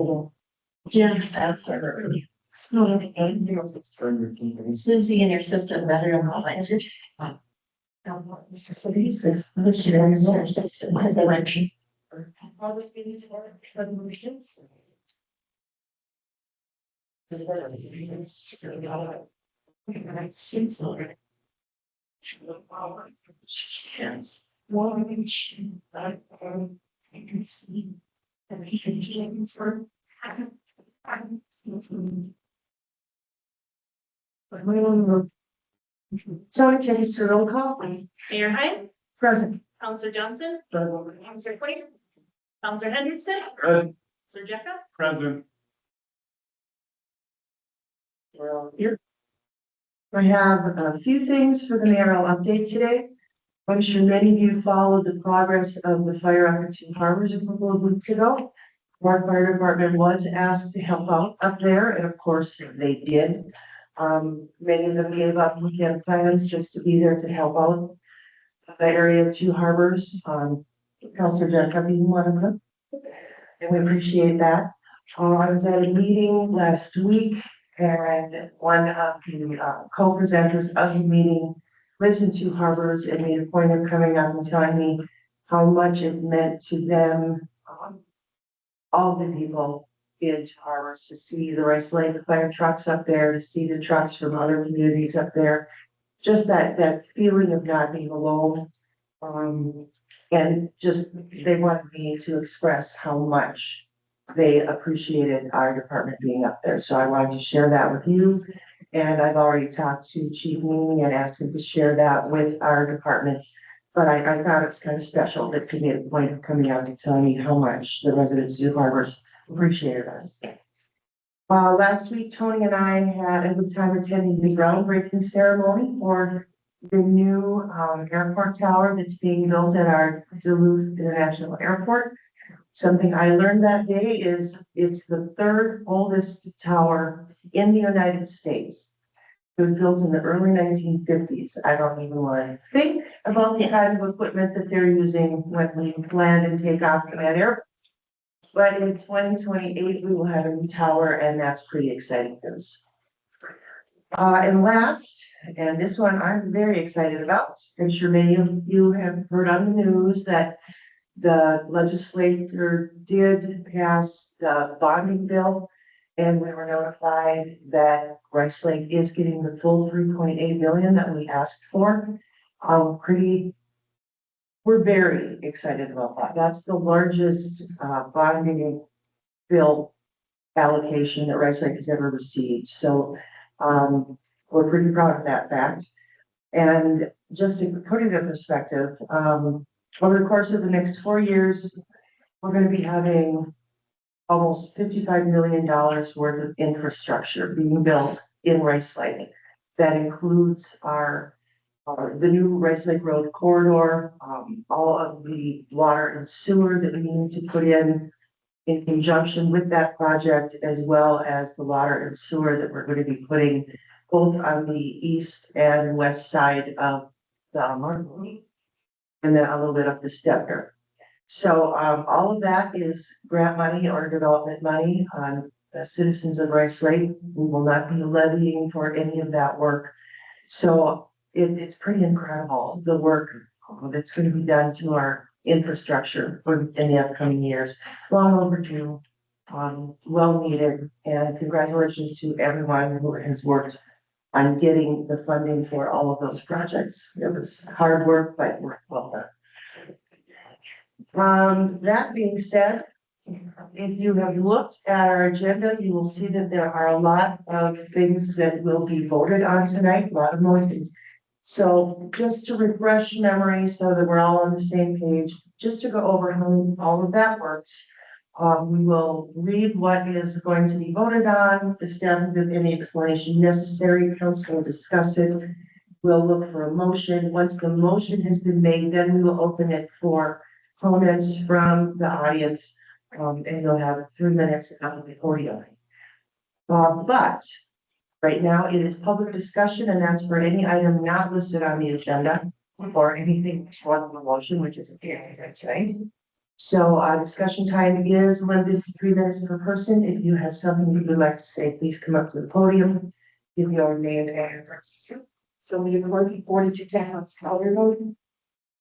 Yeah. Susie and your sister better than all I did. Because they went. All this being for resolutions. Tony, take us through roll call. Mayor Hyde, Present. Counselor Johnson, Counselor Quinn, Counselor Henderson, Present. Sir Jecka, Present. We're all here. I have a few things for the mayoral update today. I'm sure many of you followed the progress of the fire up at Two Harbors a couple of weeks ago. Our fire department was asked to help out up there, and of course they did. Many of them gave up weekend plans just to be there to help out the area of Two Harbors. Councilor Jacka being one of them, and we appreciate that. I was at a meeting last week, and one of the co-presenters of the meeting lives in Two Harbors and made a point of coming up and telling me how much it meant to them, all the people in Two Harbors, to see the Rice Lake fire trucks up there, to see the trucks from other communities up there. Just that feeling of not being alone. And just, they wanted me to express how much they appreciated our department being up there. So I wanted to share that with you. And I've already talked to Chief Meany and asked him to share that with our department. But I thought it's kind of special that he made a point of coming out and telling me how much the residents of Two Harbors appreciated us. Last week, Tony and I had a good time attending the groundbreaking ceremony for the new airport tower that's being built at our Duluth International Airport. Something I learned that day is it's the third oldest tower in the United States. It was built in the early 1950s. I don't even want to think about the kind of equipment that they're using when we land and take off from that airport. But in 2028, we will have a new tower, and that's pretty exciting news. And last, and this one I'm very excited about. I'm sure many of you have heard on the news that the legislature did pass the bonding bill, and we were notified that Rice Lake is getting the full 3.8 million that we asked for. We're very excited about that. That's the largest bonding bill allocation that Rice Lake has ever received. So we're pretty proud of that fact. And just to put it in perspective, over the course of the next 4 years, we're going to be having almost $55 million worth of infrastructure being built in Rice Lake. That includes the new Rice Lake Road corridor, all of the water and sewer that we need to put in conjunction with that project, as well as the water and sewer that we're going to be putting both on the east and west side of the Martin, and then a little bit up the Stepner. So all of that is grant money or development money on the citizens of Rice Lake. We will not be levying for any of that work. So it's pretty incredible, the work that's going to be done to our infrastructure in the upcoming years. Long overdue, well needed, and congratulations to everyone who has worked on getting the funding for all of those projects. It was hard work, but well done. That being said, if you have looked at our agenda, you will see that there are a lot of things that will be voted on tonight, a lot of motions. So just to refresh memory so that we're all on the same page, just to go over how all of that works. We will read what is going to be voted on, the staff will give any explanation necessary, council will discuss it. We'll look for a motion. Once the motion has been made, then we will open it for comments from the audience. And you'll have 3 minutes out of the podium. But right now it is public discussion, and that's for any item not listed on the agenda or anything on the motion, which is okay today. So our discussion time is limited to 3 minutes per person. If you have something that you'd like to say, please come up to the podium. Give your name and address. So we have 4210 on Scholar Road.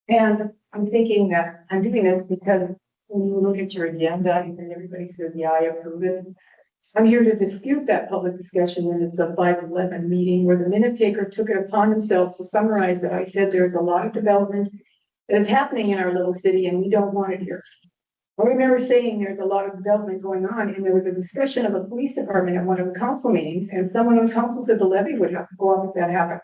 And I'm thinking that I'm doing this because when you look at your agenda and everybody says, yeah, I approve it. I'm here to dispute that public discussion when it's a 5:11 meeting where the minute taker took it upon themselves to summarize that I said there's a lot of development that is happening in our little city and we don't want it here. I remember saying there's a lot of development going on, and there was a discussion of a police department at one of the council meetings, and someone on council said the levy would have to go up if that happened.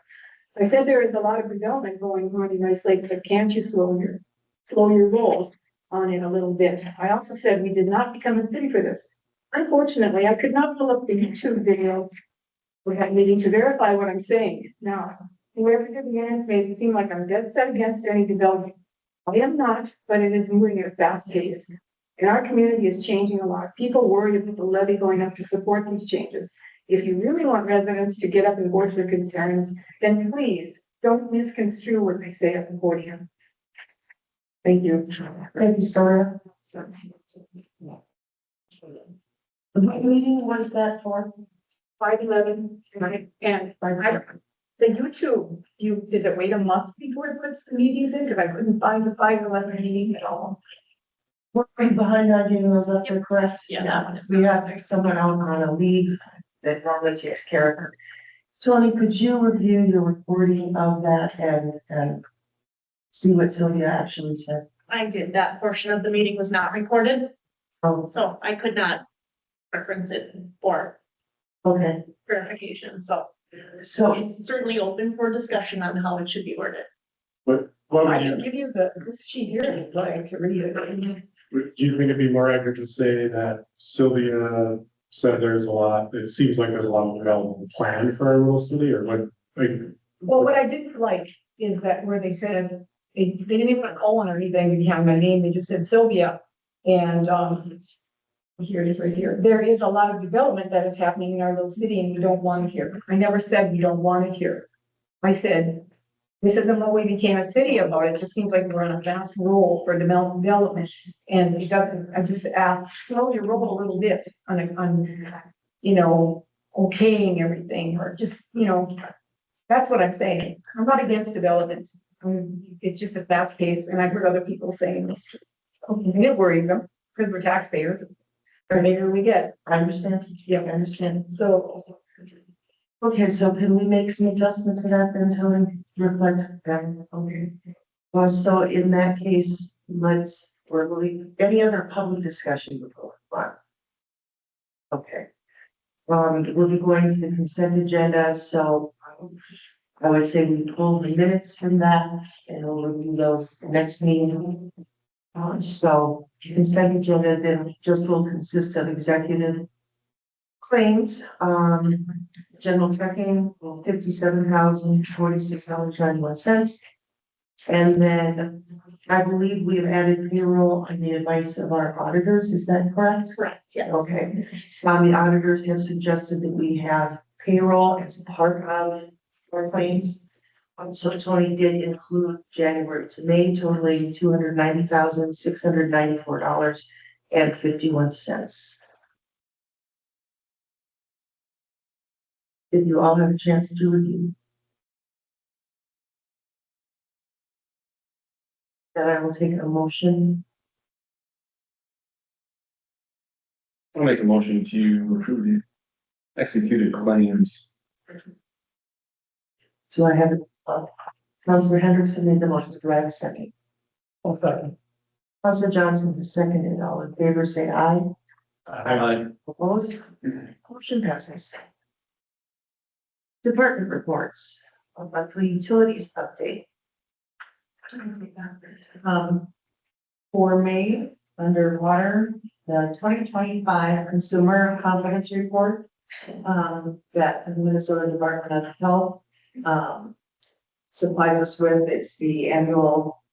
I said there is a lot of development going on in Rice Lake, but can't you slow your roll on it a little bit? I also said we did not become a city for this. Unfortunately, I could not pull up the YouTube video for that meeting to verify what I'm saying. Now, whoever did the minutes made it seem like I'm dead set against any development. I am not, but it is moving at a fast pace. And our community is changing a lot. People worry about the levy going up to support these changes. If you really want residents to get up and voice their concerns, then please don't misconstrue what they say at the podium. Thank you. Thank you, Sora. What meeting was that for? 5:11, and the YouTube, does it wait a month before it puts the meetings in? Because I couldn't find the 5:11 meeting at all. We're right behind on getting those up there, correct? Yeah. We have someone out on a leave that normally takes care of it. Tony, could you review your recording of that and see what Sylvia actually said? I did. That portion of the meeting was not recorded, Oh, so I could not reference it for okay. verification. So So, it's certainly open for discussion on how it should be worded. What I would can give you this sheet here if you'd like to read it. do you think it'd be more accurate to say that Sylvia said there's a lot, it seems like there's a lot of development planned for our little city, or what? Like, Well, what I didn't like is that where they said, they didn't even put a colon or anything behind my name, they just said Sylvia. And, here it is right here. There is a lot of development that is happening in our little city and we don't want it here. I never said we don't want it here. I said, this isn't what we became a city about. It just seems like we're on a fast roll for development. And it doesn't, I just slow your roll a little bit on, okaying everything or just, that's what I'm saying. I'm not against development. It's just a fast pace and I've heard other people saying this. And it worries them because we're taxpayers. The bigger we get. I understand. Yeah. I understand. So, Okay, so can we make some adjustment to that then, Tony? Reflect that, okay. So in that case, any other public discussion before? Okay. We'll be going to the consent agenda, so I would say we pull the minutes from that and we'll review those next meeting. So consent agenda then just will consist of executive claims, general checking, $57,046.91. And then I believe we have added payroll on the advice of our auditors. Is that correct? Correct, yes. Okay. The auditors have suggested that we have payroll as part of our claims. So Tony did include January to May totaling $290,694.51. Did you all have a chance to review? Then I will take a motion. I'll make a motion to approve the executed claims. So I have, Councilor Hendrickson made the motion. Do I have a second? I'll second. Councilor Johnson has seconded. All in favor, say aye. Opposed? Motion passes. Department reports, a monthly utilities update. For May, under water, the 2025 Consumer Confidence Report, that the Minnesota Department of Health, supplies us with. It's the annual,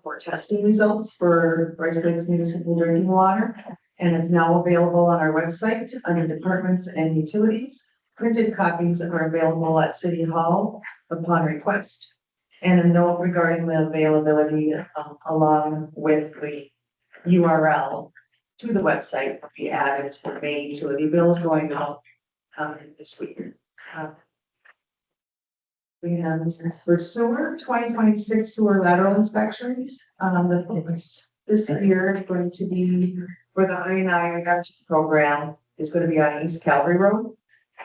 for testing results for Rice Lakes municipal drinking water. And it's now available on our website under departments and utilities. Printed copies are available at City Hall upon request. And a note regarding the availability, along with the URL to the website will be added to May utility bills going out, this week. We have for sewer, 2026 sewer lateral inspections, the focus this year is going to be for the I&I reduction program is going to be on East Calvary Road.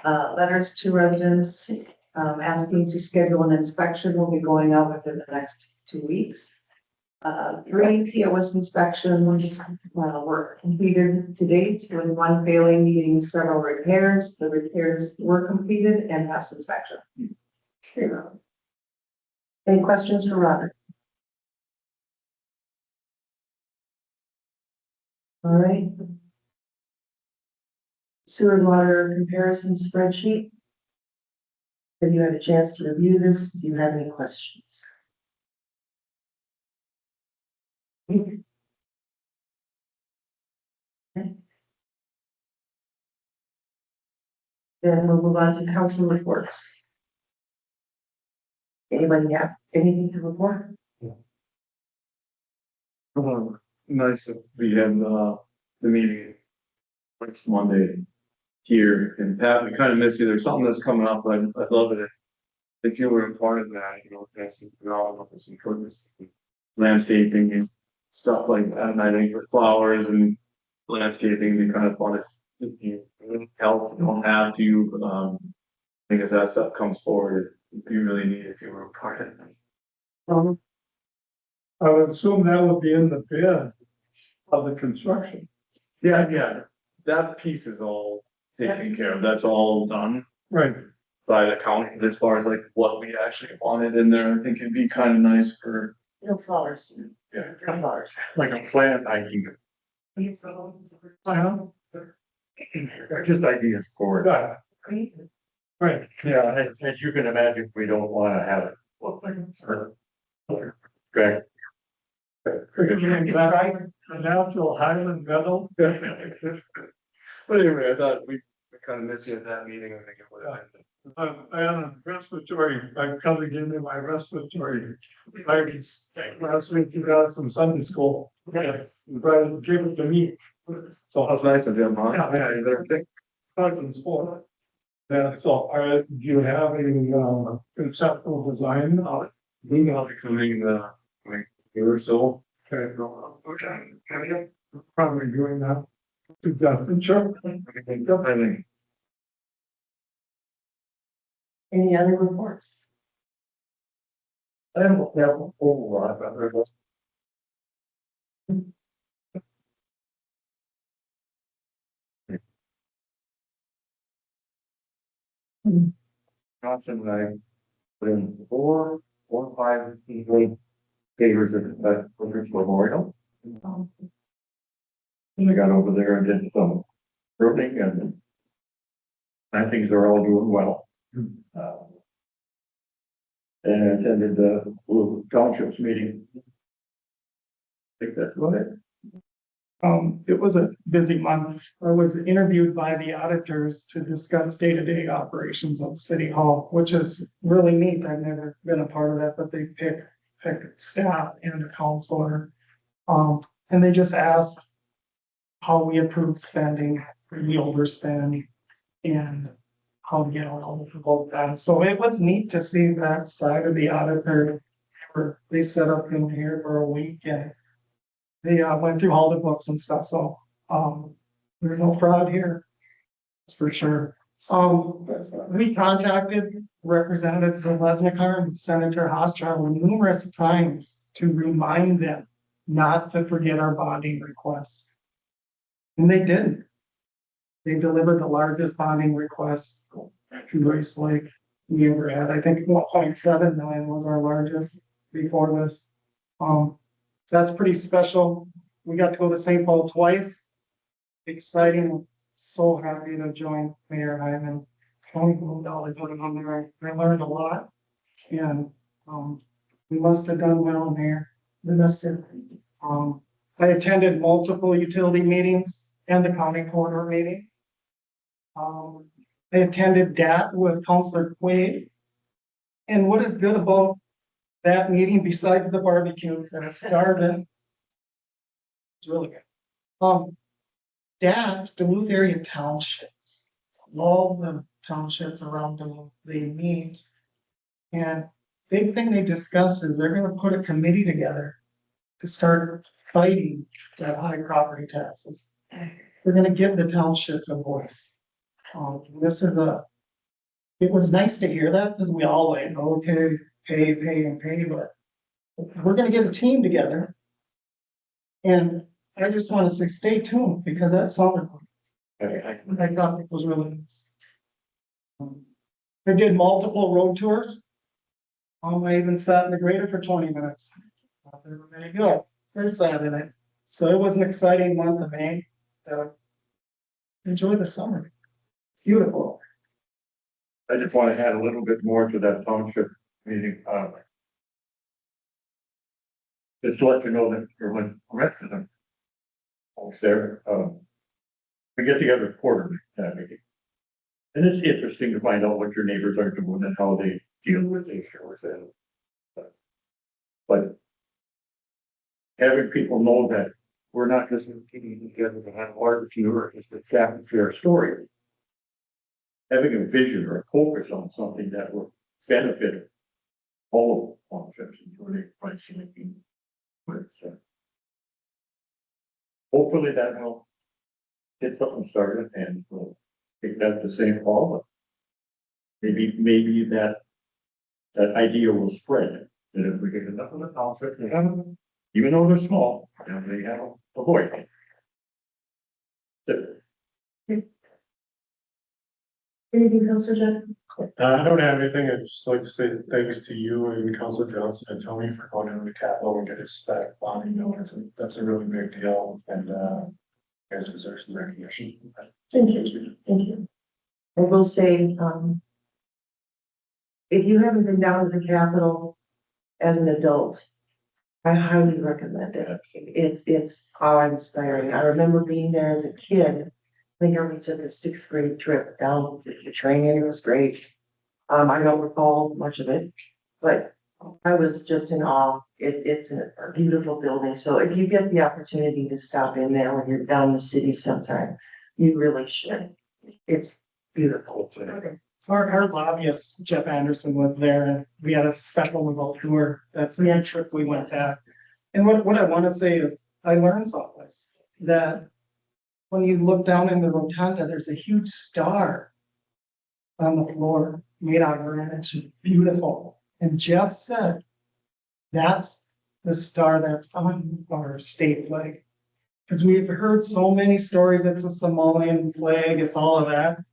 Letters to residents, asking to schedule an inspection will be going out within the next 2 weeks. 3 POS inspections, were completed to date, with 1 failing needing several repairs. The repairs were completed and passed inspection. Any questions for Robert? All right. Sewer and water comparison spreadsheet. Have you had a chance to review this? Do you have any questions? Okay. Then we'll move on to council reports. Anybody have anything to report? Nice that we have, the meeting next Monday here, and Pat, we kind of miss you, there's something that's coming up, I'd love it if you were a part of that, you know, that's some development, some improvements, landscaping and stuff like that, and I think with flowers and landscaping, we kind of want to, if you help, you don't have to, I think as that stuff comes forward, you really need if you were a part of it. I would assume that would be in the bid of the construction. Yeah, that piece is all taken care of, that's all done Right. by the county, as far as like what we actually wanted in there, I think it'd be kind of nice for. No flowers. Yeah. No flowers. Like a plant idea. Just ideas for it. Right, yeah, as you can imagine, we don't wanna have it look like correct. A natural highland meadow. But anyway, I thought we kind of missed you at that meeting, I think it would have been. I had a respiratory, I'm coming into my respiratory. Virus last week, you got some Sunday school. Right, give it to me. So that's nice of him, huh? Yeah, they're cousins for. Yeah, so do you have a conceptual design of it? We got it coming, like, year or so. Okay, probably doing that. Justin, sure. I think. Any other reports? I don't have a whole lot, but there was. Johnson and I put in four or five papers at Woodridge Memorial. And I got over there and did some pruning and I think they're all doing well. And I attended the Blue Townships meeting. I think that's about it. It was a busy month. I was interviewed by the auditors to discuss day-to-day operations of City Hall, which is really neat. I've never been a part of that, but they pick staff and a counselor. And they just asked how we approve spending, we overspend, and how to get all of that. So it was neat to see that side of the auditor. They set up in here for a week and they went through all the books and stuff, so there's no fraud here. That's for sure. We contacted Representative Zeleznikar and Senator Hofstra numerous times to remind them not to forget our bonding requests. And they didn't. They delivered the largest bonding request to Race Lake we ever had. I think 1.7 million was our largest before this. That's pretty special. We got to go to St. Paul twice. Exciting. So happy to join Mayor Hyman. $20 million put it on there. I learned a lot. And we must have done well, Mayor. We must have. I attended multiple utility meetings and the county corridor meeting. I attended DAT with Councilor Quaid. And what is good about that meeting besides the barbecues that it started. It's really good. Duluth area townships, all the townships around Duluth, they meet. And big thing they discussed is they're gonna put a committee together to start fighting the high property taxes. We're gonna give the townships a voice. It was nice to hear that, because we all like, okay, pay, but we're gonna get a team together. And I just wanna say, stay tuned, because that sounded, I thought it was really nice. I did multiple road tours. I even sat in the grader for 20 minutes. They were very good, very Saturday. So it was an exciting month of May. Enjoy the summer. It's beautiful. I just want to add a little bit more to that township meeting. Just to let you know that everyone resident folks there, we get together quarterly, that meeting. And it's interesting to find out what your neighbors are doing and how they deal with issues and. But having people know that we're not just getting together to have a barbecue or just to chat and share stories. Having a vision or a focus on something that will benefit all of the townships, including pricing. Hopefully that helps get something started, and we'll take that to St. Paul. Maybe that idea will spread, that if we get enough of the townships, they have them, even though they're small, and they have a voice. Anything else, Jeff? I don't have anything. I'd just like to say thanks to you and Councilor Johnson and Tony for going into the Capitol and get it stacked on. You know, that's a really big deal, and guys deserve some recognition. Thank you, thank you. I will say, if you haven't been down to the Capitol as an adult, I highly recommend it. It's awe-inspiring. I remember being there as a kid. I think we took a 6th grade trip down to the training. It was great. I don't recall much of it, but I was just in awe. It's a beautiful building. So if you get the opportunity to stop in there when you're down in the city sometime, you really should. It's beautiful. So our lobbyist, Jeff Anderson, was there, and we had a special remote tour. That's the trip we went at. And what I want to say is, I learned something, that when you look down in the rotunda, there's a huge star on the floor made out of granite. It's just beautiful. And Jeff said, that's the star that's on our state flag. Because we've heard so many stories, it's a Somalian flag, it's all of that.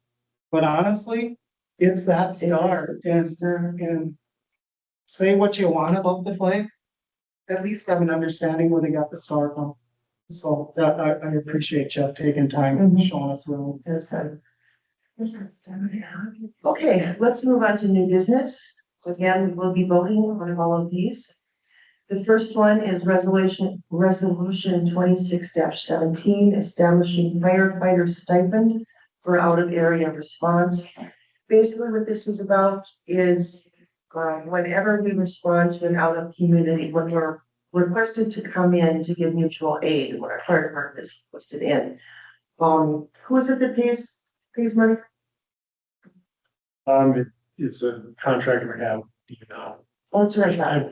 But honestly, it's that star. And say what you want about the flag, at least have an understanding where they got the star from. So that I appreciate Jeff taking time and showing us around. That's good. Okay, let's move on to new business. Again, we will be voting on all of these. The first one is resolution 26-17, establishing firefighter stipend for out of area response. Basically what this is about is whenever we respond to an out of community, when we're requested to come in to give mutual aid, when our fire department is listed in. Who is it that pays money? It's a contract we have. Oh, that's right. I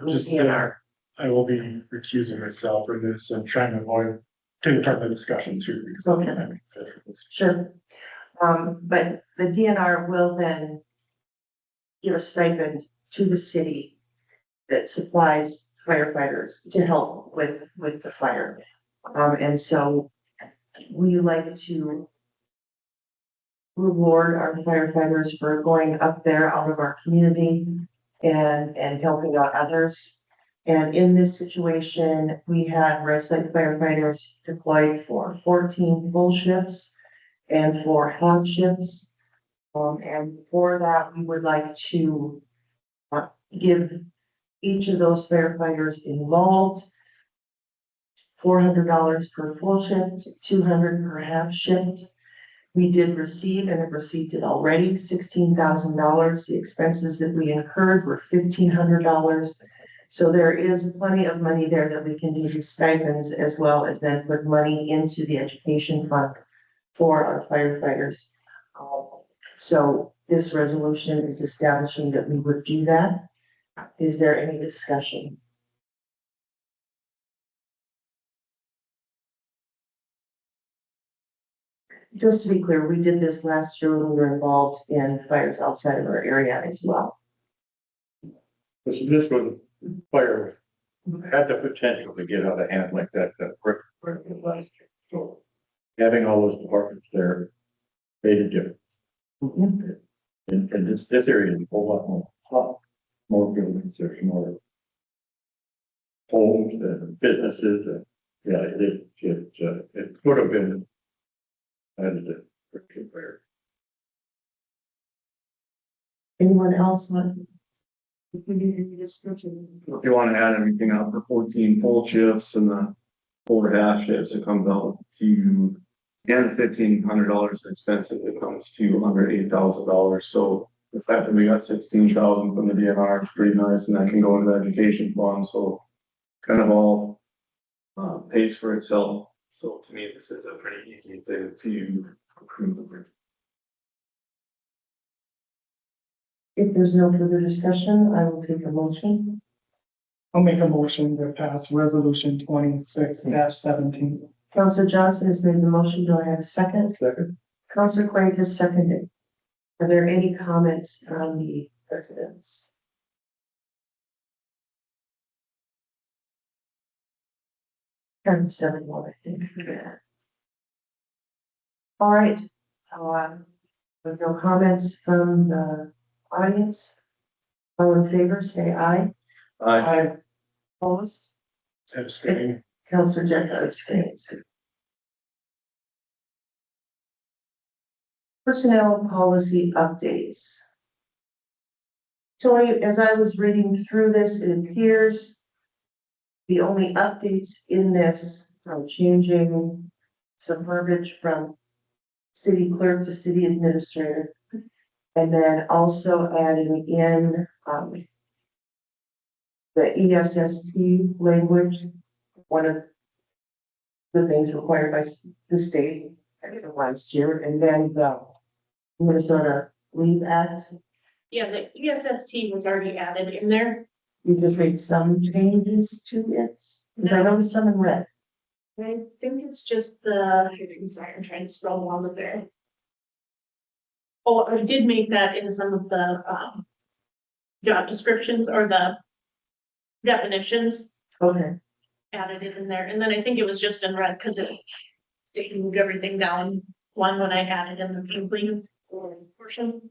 will be recusing myself for this and trying to avoid taking part in the discussion too, because I'm not having fit for this. Sure. But the DNR will then give a stipend to the city that supplies firefighters to help with the fire. And so we like to reward our firefighters for going up there out of our community and helping out others. And in this situation, we had resident firefighters deployed for 14 full shifts and 4 half shifts. And for that, we would like to give each of those firefighters involved $400 per full shift, $200 per half shift. We did receive and have received it already, $16,000. The expenses that we incurred were $1,500. So there is plenty of money there that we can do these stipends as well as then put money into the education fund for our firefighters. So this resolution is establishing that we would do that. Is there any discussion? Just to be clear, we did this last year when we were involved in fires outside of our area as well. This was fire, had the potential to get out of hand like that, last year. So having all those departments there made a difference. And this area is a whole lot more buildings, there's more homes and businesses, and, yeah, it could have been added for fire. Anyone else want? If we need any discussion. If you wanna add anything out, the 14 full shifts and the 4 half shifts, it comes out to, and the $1,500 expensive, it comes to under $8,000. So the fact that we got 16,000 from the DNR is pretty nice, and that can go into the education fund, so kind of all pays for itself. So to me, this is a pretty easy thing to approve. If there's no further discussion, I will take a motion. I'll make a motion to pass resolution 26-17. Counselor Johnson has made the motion. Do I have a second? Second. Counselor Craig has seconded. Are there any comments from the residents? And 7 more, I think. All right. With no comments from the audience, all in favor, say aye. I Opposed? Abstaining. Counselor Jeff abstains. Personnel policy updates. Tony, as I was reading through this, it appears the only updates in this are changing some verbiage from city clerk to city administrator. And then also adding in, the ESST language, one of the things required by the state last year, and then the Minnesota Leave Act. Yeah, the ESST was already added in there. You just made some changes to it, because I noticed some in red. I think it's just the, sorry, I'm trying to scroll along with it. Oh, I did make that in some of the, job descriptions or the definitions, Okay, added it in there, and then I think it was just in red, because it moved everything down one when I added in the complete portion.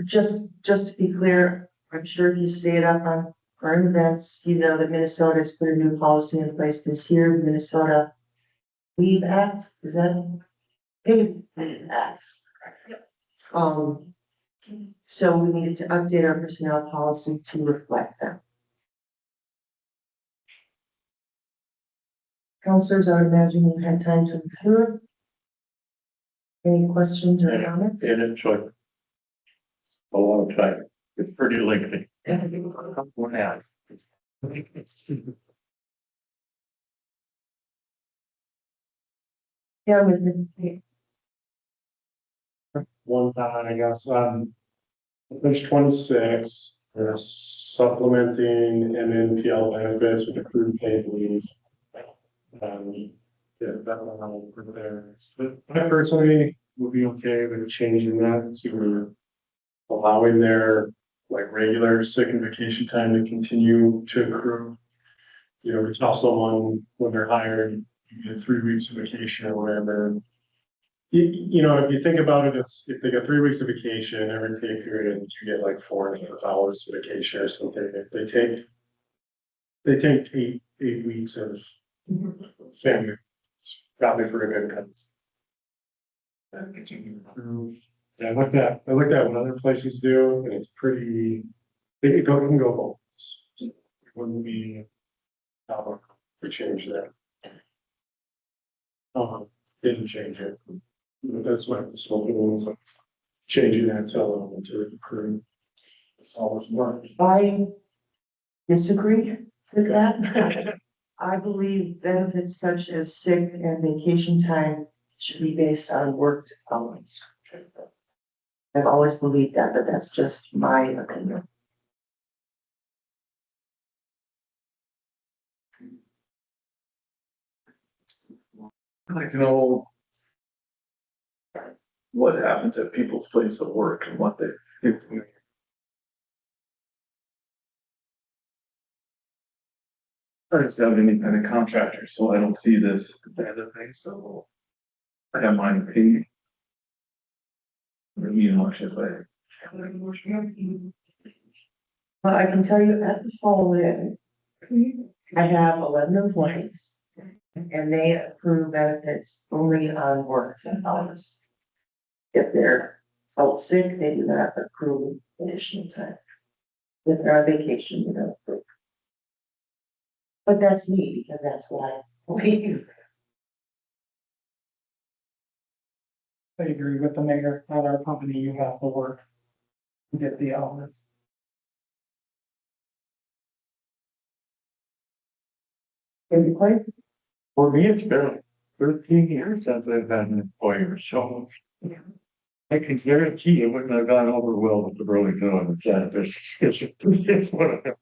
just to be clear, I'm sure if you stayed up on current events, you know that Minnesota has put a new policy in place this year, the Minnesota Leave Act, is that? Paid Leave Act. So we needed to update our personnel policy to reflect that. Counselors, I would imagine you had time to look through it. Any questions or comments? And it's like a long time. It's pretty lengthy. One ad. Yeah, with the, One time, I guess, page 26, supplementing MNPL benefits with accrued paid leave. Yeah, that one I'll put there. But I personally would be okay with changing that to allowing their like regular sick and vacation time to continue to accrue. You know, we tell someone when they're hired, you get 3 weeks of vacation or whatever. You know, if you think about it, it's if they get 3 weeks of vacation every pay period, you get like 4.5 hours of vacation or something. If they take eight weeks of family, it's probably for a good cause. Yeah, I looked at what other places do, and it's pretty, it can go both. So it wouldn't be to change that. Didn't change it. That's my smoking ones, like changing that to crew. Always work. I disagree with that. I believe benefits such as sick and vacation time should be based on worked hours. I've always believed that, but that's just my opinion. I'd like to know what happens at people's place of work and what they. I just have any kind of contractor, so I don't see this kind of thing, so I have my opinion. Or, you know, if I. Well, I can tell you at the fall in, I have 11 employees. And they accrue benefits only on work hours. If they're out sick, they do not accrue additional time. If they're on vacation, they don't accrue. But that's me, because that's what I believe. I agree with the mayor, at our company, you have to work. To get the hours. Can you quite For me, it's been 13 years since I've had an employer, so. I can guarantee it wouldn't have gone over well with the Burlington chat. It's one of them.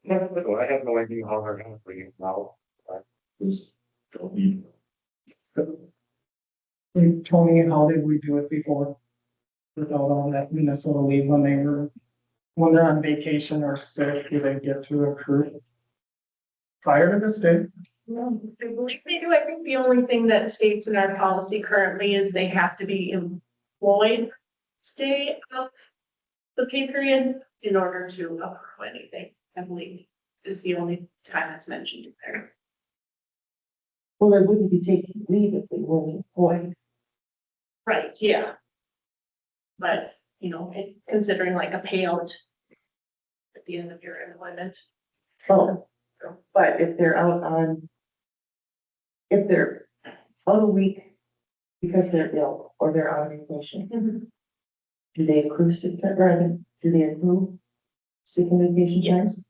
So I have no idea how they're gonna bring it now. I just don't need. Tony, how did we do it before? Without all that Minnesota leave when they're on vacation or sick, do they get to accrue? Prior to this day? I believe they do. I think the only thing that states in our policy currently is they have to be employed stay of the pay period in order to accrue anything, I believe, is the only time that's mentioned in there. well, they wouldn't be taking leave if they weren't employed. Right, yeah. But, considering like a payout at the end of your employment. Oh, but if they're if they're out a week because they're ill or they're on vacation, do they accrue sick time, or do they accrue sick and vacation time? Yes.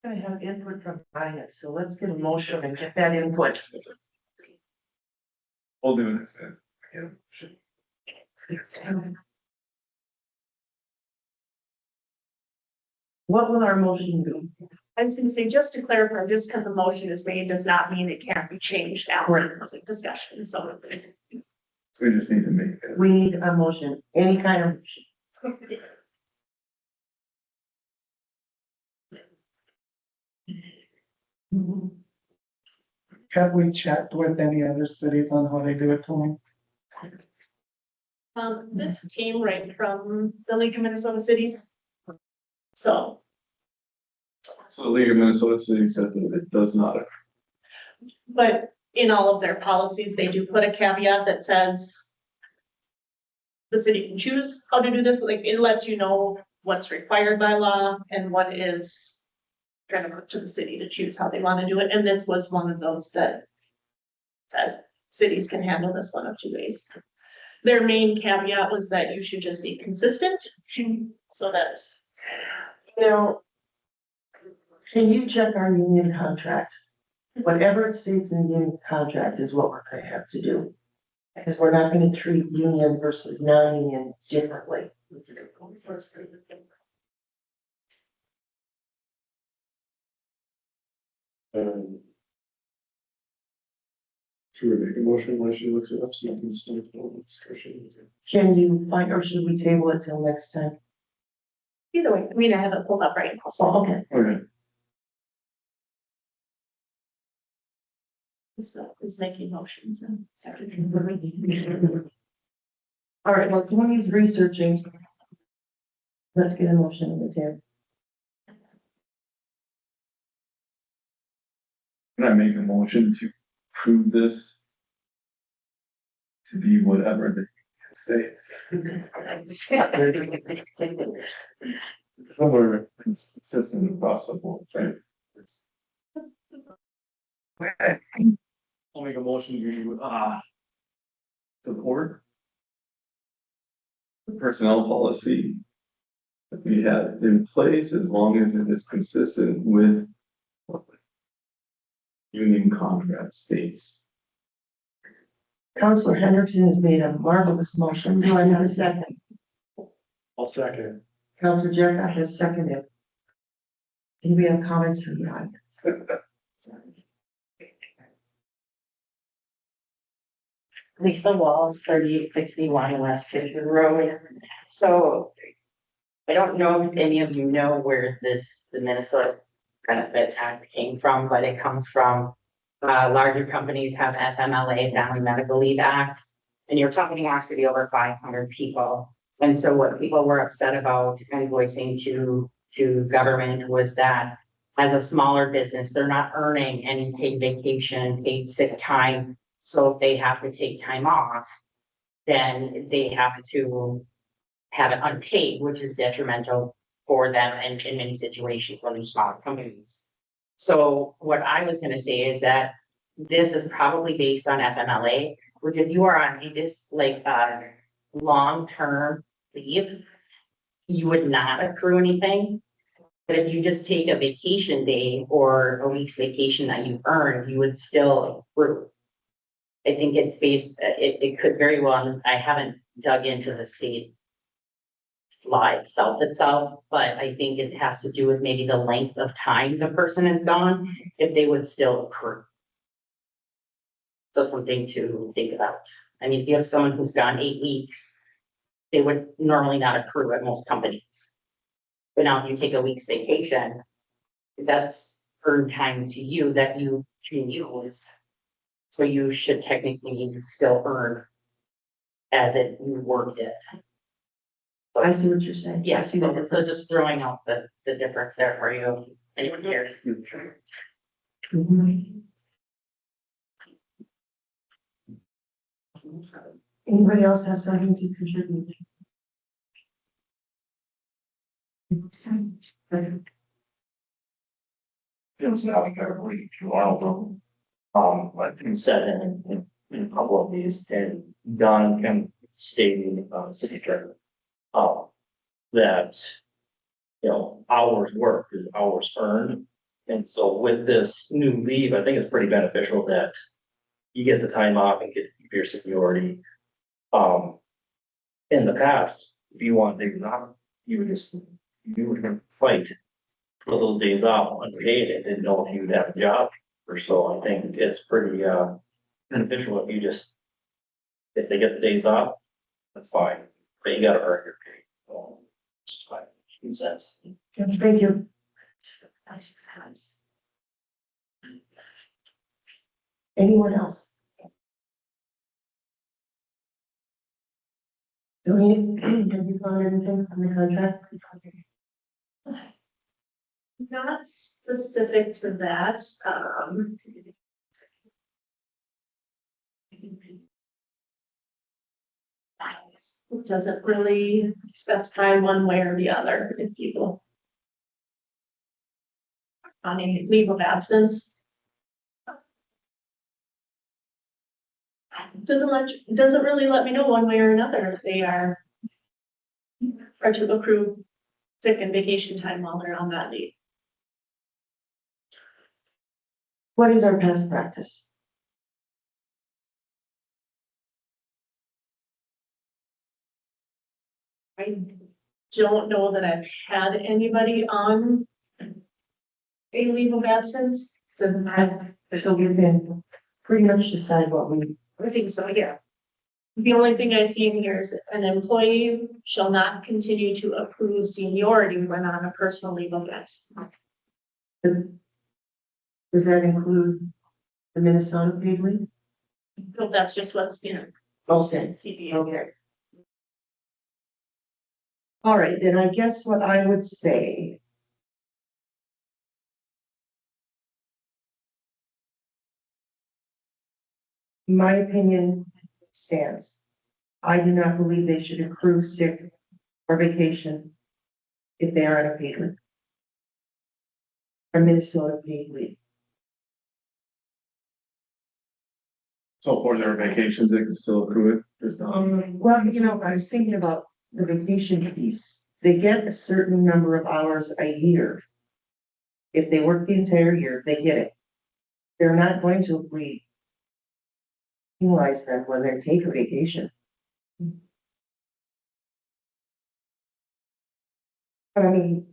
I have input from finance, so let's get a motion and get that input. We'll do it. Yeah. What will our motion be? I was gonna say, just to clarify, just because a motion is made does not mean it can't be changed after public discussion, so. So we just need to make it. We need a motion, any kind of motion. Have we checked with any other cities on how they do it, Tony? This came right from the League of Minnesota Cities. So, So the League of Minnesota Cities said that it does not. but in all of their policies, they do put a caveat that says the city can choose how to do this, like it lets you know what's required by law and what is kind of up to the city to choose how they want to do it, and this was one of those that cities can handle this one of two ways. Their main caveat was that you should just be consistent, so that. Now, can you check our union contract? Whatever it states in the union contract is what we're gonna have to do. Because we're not gonna treat union versus non-union differently. Should we make a motion while she looks it up so you can start the discussion? Can you find, or should we table it till next time? Either way, I have it pulled up right now, so Oh, okay. Okay. who's making motions and secretary. All right, well, Tony's researching. Let's get a motion on the table. Can I make a motion to prove this? To be whatever they say. Somewhere consistent across the board, right? I'll make a motion to support the personnel policy that we have in place as long as it is consistent with what the union contract states. Counselor Hendrickson has made a marvelous motion. Do I have a second? I'll second. Counselor Jericho has seconded. And we have comments from the audience. Lisa Walls, 3861 West Fisher Road. So I don't know if any of you know where the Minnesota Benefit Act came from, but it comes from larger companies have FMLA, Family Medical Leave Act, and your company has to be over 500 people. And so what people were upset about and voicing to government was that as a smaller business, they're not earning any paid vacation, paid sick time. So if they have to take time off, then they have to have it unpaid, which is detrimental for them and in many situations for these smaller companies. So what I was gonna say is that this is probably based on FMLA, which if you are on this like long-term leave, you would not accrue anything. But if you just take a vacation day or a week's vacation that you earn, you would still accrue. I think it's based, it could very well, I haven't dug into the state law itself, but I think it has to do with maybe the length of time the person is gone, if they would still accrue. So something to think about. I mean, if you have someone who's gone 8 weeks, they would normally not accrue at most companies. But now if you take a week's vacation, that's earned time to you that you can use. So you should technically still earn as if you worked it. I see what you're saying. I Yes, see the so difference. just throwing out the difference there for you. Anyone cares? Mhm. Anybody else have something to contribute? It's not like everybody, if you want to, like you said in a couple of these, and Don can stated, city attorney, that, hours worked is hours earned. And so with this new leave, I think it's pretty beneficial that you get the time off and get your seniority. In the past, if you want days off, you would fight for those days off unpaid and didn't know if you'd have a job. Or so I think it's pretty, beneficial if you just, if they get the days off, that's fine, but you gotta earn your pay. So, it's fine, makes sense. Thank you. Anyone else? Doreen, have you found anything from the contract? Not specific to that, it doesn't really specify one way or the other if people on a leave of absence. Doesn't really let me know one way or another if they are to accrue sick and vacation time while they're on that leave. What is our past practice? I don't know that I've had anybody on a leave of absence since So we can pretty much decide what we, I think so, yeah. The only thing I see in here is an employee shall not continue to accrue seniority when on a personal leave of absence. does that include the Minnesota paid leave? So that's just what's in Okay. CBA. Okay. All right, then I guess what I would say my opinion stands. I do not believe they should accrue sick or vacation if they are on a paid leave. A Minnesota paid leave. So for their vacations, they can still accrue it, just, Well, you know, I was thinking about the vacation piece. They get a certain number of hours a year. If they work the entire year, they get it. They're not going to leave. Penalize them when they take a vacation. But I mean,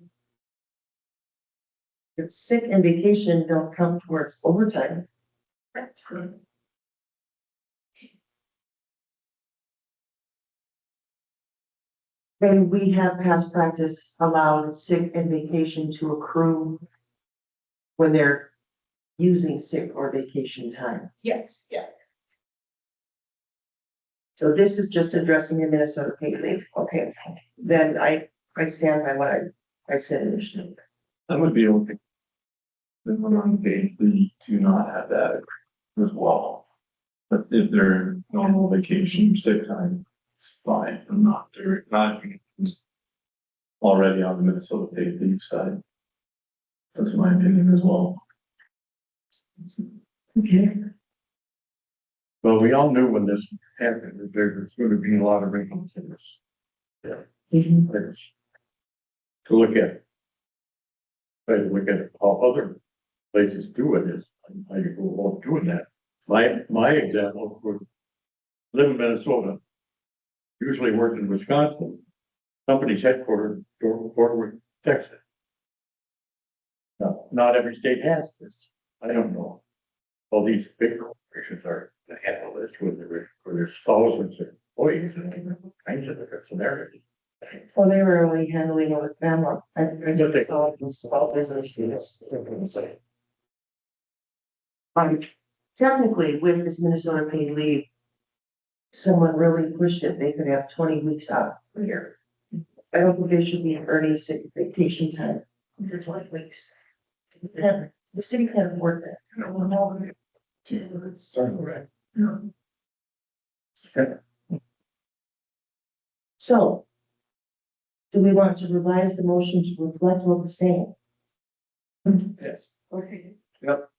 if sick and vacation don't come towards overtime. Then we have past practice allowed sick and vacation to accrue when they're using sick or vacation time. Yes, yeah. So this is just addressing the Minnesota paid leave. Okay, then I stand by what I said initially. that would be okay. Then we're on page three to not have that as well. But if they're normal vacation, sick time, it's fine, I'm not, they're not already on the Minnesota paid leave side. That's my opinion as well. Okay. Well, we all knew when this happened, that there was going to be a lot of wrinkles in this. There's to look at. Try to look at how other places do it is, I go doing that. My example would live in Minnesota, usually worked in Wisconsin. Company's headquartered in Fort Worth, Texas. Now, not every state has this. I don't know. All these big corporations are to handle this where there's thousands of employees and all kinds of different scenarios. Well, they were only handling it with Bama. I But they- saw it in small business units. Technically, with this Minnesota paid leave, someone really pushed it, they could have 20 weeks out a year. I don't think they should be earning sick vacation time for 20 weeks. The city can't afford that. So, do we want to revise the motion to reflect what we're saying? Yes. Okay. Yep.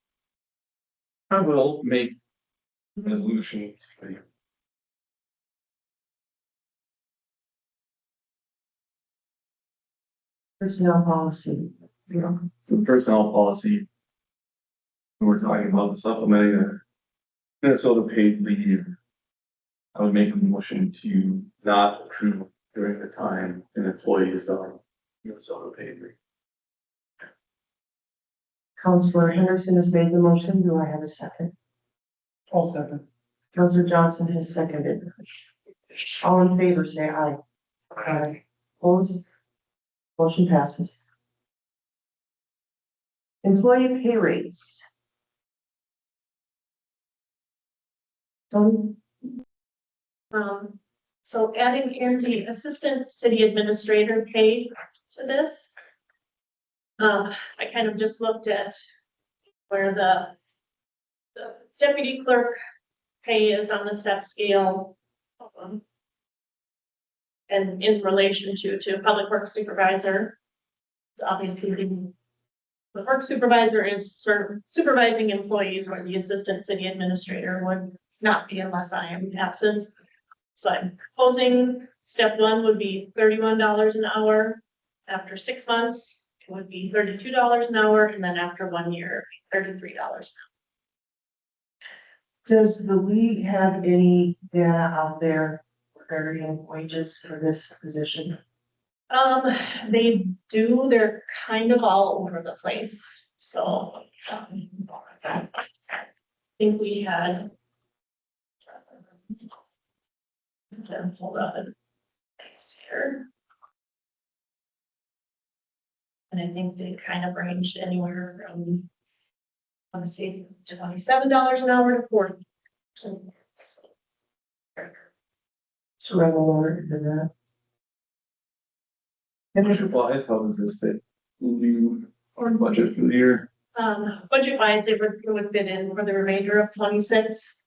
I will make resolution for you. Personnel policy. The personnel policy. We're talking about the supplementing the Minnesota paid leave. I would make a motion to not accrue during the time an employee is on Minnesota paid leave. Counselor Henderson has made the motion. Do I have a second? All second. Counselor Johnson has seconded. All in favor, say aye. Aye. Opposed? Motion passes. Employee pay rates. Tony? So adding in the assistant city administrator pay to this. I kind of just looked at where the deputy clerk pay is on the step scale. And in relation to public works supervisor. It's obviously the work supervisor is supervising employees where the assistant city administrator would not be unless I am absent. So I'm proposing step one would be $31 an hour. After 6 months, it would be $32 an hour, and then after 1 year, $33 an hour. Does the league have any data out there regarding wages for this position? They do, they're kind of all over the place, so. I think we had. Hold on. Here. And I think they kind of ranged anywhere from, I want to say $27 an hour to 40. It's right lower than that. Commissioner Wise, how does this fit? You our budget for the year? Budget wise, it would fit in for the remainder of 26.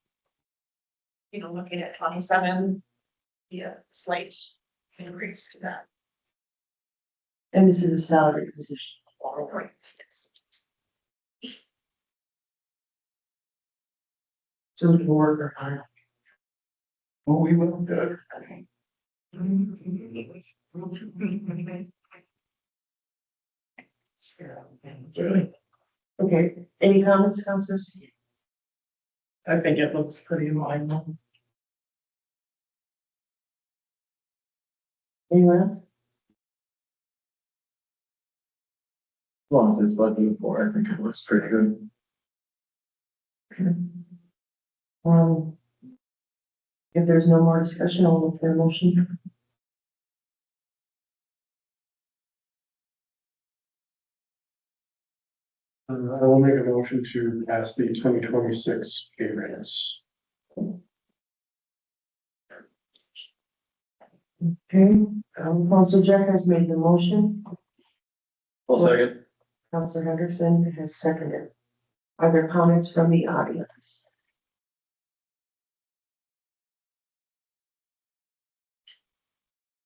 looking at 27. Yeah, slight increase to that. And this is a salary position. Right. So we can work on it. Oh, we will. Good. Okay, any comments, councilors? I think it looks pretty in line. Anyone else? As long as it's budgeted for, I think it looks pretty good. If there's no more discussion, I'll look for a motion. I will make a motion to pass the 2026 pay raise. Okay, Council Jack has made the motion. I'll second. Councilor Henderson has seconded. Are there comments from the audience?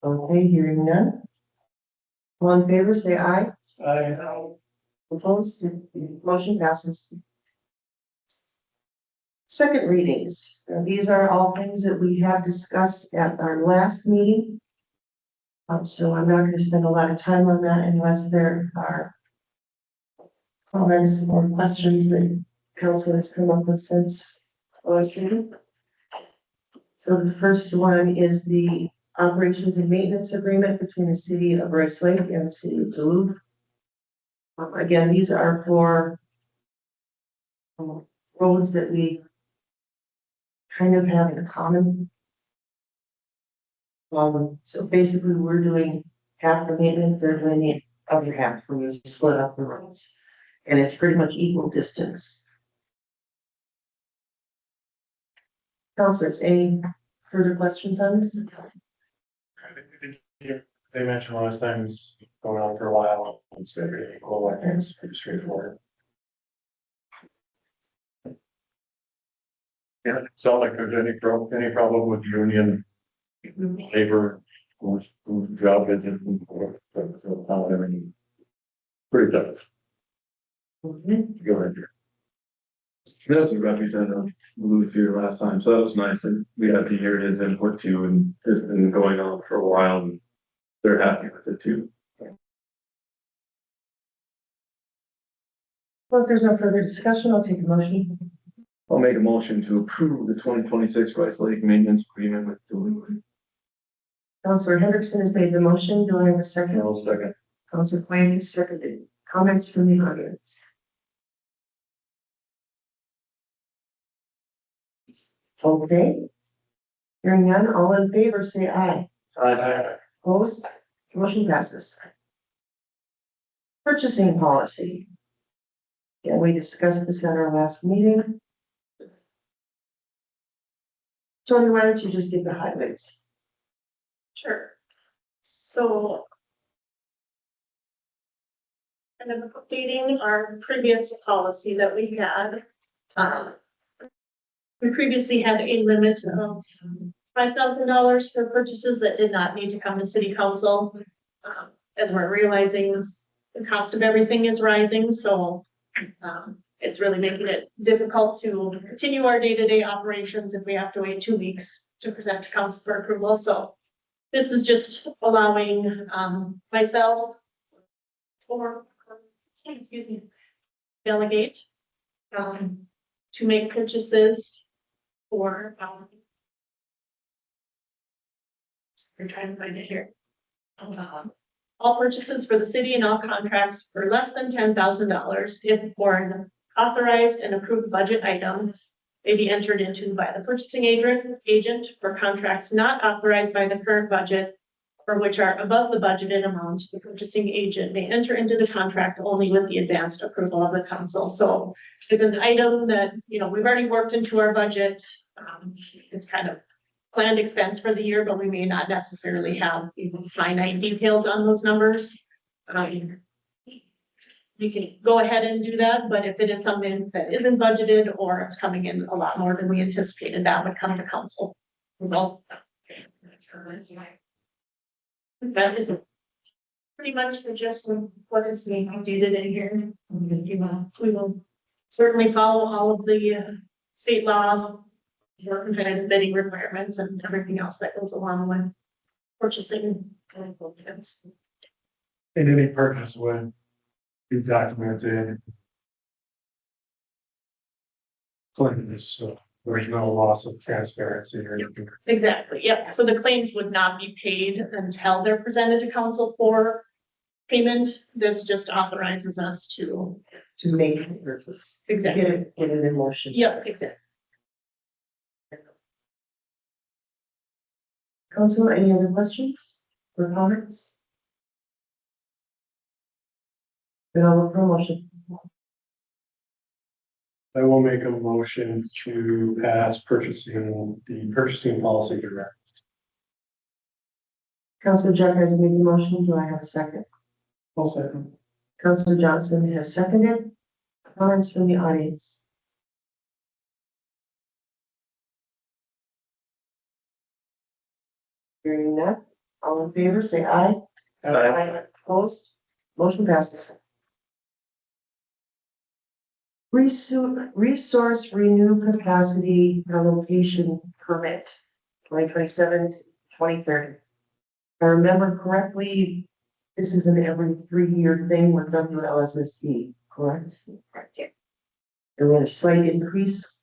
Okay, hearing none. All in favor, say aye. Opposed, motion passes. Second readings. Now, these are all things that we have discussed at our last meeting. So I'm not going to spend a lot of time on that unless there are comments or questions that council has come up with since the last meeting. So the first one is the operations and maintenance agreement between the city of Rice Lake and the city of Duluth. Again, these are for roads that we kind of have in common. So basically we're doing half the maintenance, they're doing the other half when you split up the roads. And it's pretty much equal distance. Councilors, any further questions on this? They mentioned last time it's going on for a while. It's very equal. I think it's pretty straightforward. Yeah, it's not like there's any problem with union labor, whose job is it, or everything. Pretty tough. Go ahead. That was a representative of Duluth here last time, so that was nice, and we had to hear his input too, and it's been going on for a while, and they're happy with it too. Well, if there's no further discussion, I'll take a motion. I'll make a motion to approve the 2026 Rice Lake Maintenance Agreement with Duluth. Councilor Henderson has made the motion. Do I have a second? I'll second. Councilor Quinn has seconded. Comments from the audience? Okay. Hearing none, all in favor, say aye. Opposed? Motion passes. Purchasing policy. Yeah, we discussed this at our last meeting. Tony, why don't you just give the highlights? Sure. So. Kind of updating our previous policy that we had. We previously had a limit of $5,000 for purchases that did not need to come to city council. As we're realizing the cost of everything is rising, so it's really making it difficult to continue our day-to-day operations if we have to wait 2 weeks to present to council for approval. So this is just allowing myself or delegate to make purchases for we're trying to find it here. All purchases for the city and all contracts for less than $10,000 if for an authorized and approved budget item may be entered into by the purchasing agent for contracts not authorized by the current budget or which are above the budgeted amount. The purchasing agent may enter into the contract only with the advanced approval of the council. So it's an item that, we've already worked into our budget. It's kind of planned expense for the year, but we may not necessarily have even finite details on those numbers. we can go ahead and do that, but if it is something that isn't budgeted or it's coming in a lot more than we anticipated, that would come to council. Well. That is pretty much the gist of what is being updated in here. We will certainly follow all of the state law, for competitive bidding requirements and everything else that goes along with purchasing. And any purchase would be documented. Claims, so there's no loss of transparency or anything. Exactly, yep. So the claims would not be paid until they're presented to council for payment. This just authorizes us to. To make the purchase. Exactly. Get it in motion. Yep, exactly. Council, any other questions or comments? Then I'll look for a motion. I will make a motion to pass the purchasing policy direct. Councilor Jeff has made the motion. Do I have a second? I'll second. Councilor Johnson has seconded. Comments from the audience? Hearing none, all in favor, say aye. Aye. Opposed, motion passes. Resource renew capacity allocation permit, 2027-2030. If I remember correctly, this is an every 3-year thing with WLSSD, correct? Correct, yeah. There was a slight increase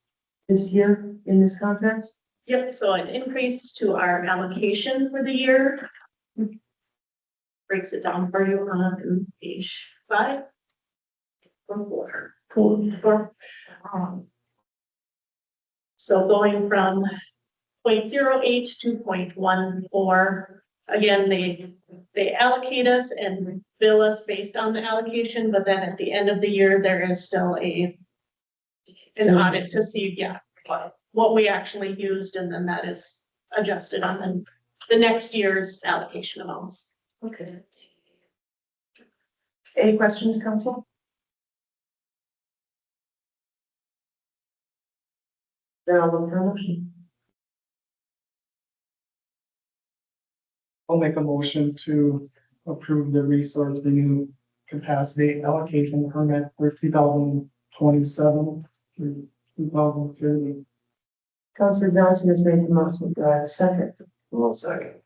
this year in this contract. Yep, so an increase to our allocation for the year. Breaks it down for you on page 5. Or 4. So going from 0.08 to 0.14, again, they allocate us and bill us based on the allocation, but then at the end of the year, there is still an audit to see, what we actually used, and then that is adjusted on the next year's allocation amounts. Okay. Any questions, council? Then I'll look for a motion. I'll make a motion to approve the resource renew capacity allocation permit for 2027 through 2030. Councilor Johnson has made the motion. Do I have a second? Well, second.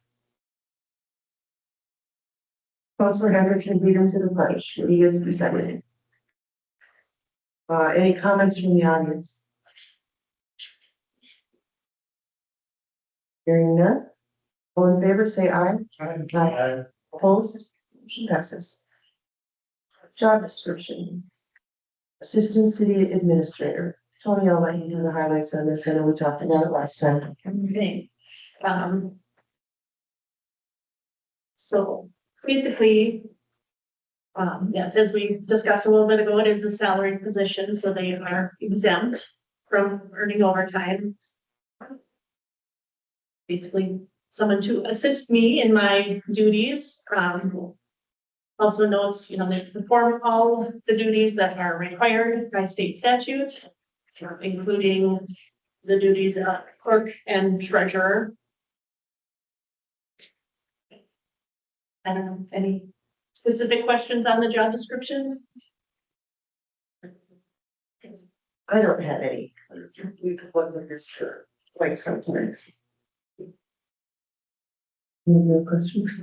Councilor Hendrickson beat him to the punch. He is the second. Any comments from the audience? Hearing none. All in favor, say aye. Aye. Opposed? Motion passes. Job description. Assistant City Administrator. Tony, I'll let you do the highlights on this. I know we talked about it last time. Okay. So basically, yes, as we discussed a little bit ago, it is a salaried position, so they are exempt from earning overtime. Basically, someone to assist me in my duties. Also notes, they perform all the duties that are required by state statute, including the duties of clerk and treasurer. I don't know, any specific questions on the job description? I don't have any. We could look at this for quite some time. Any more questions?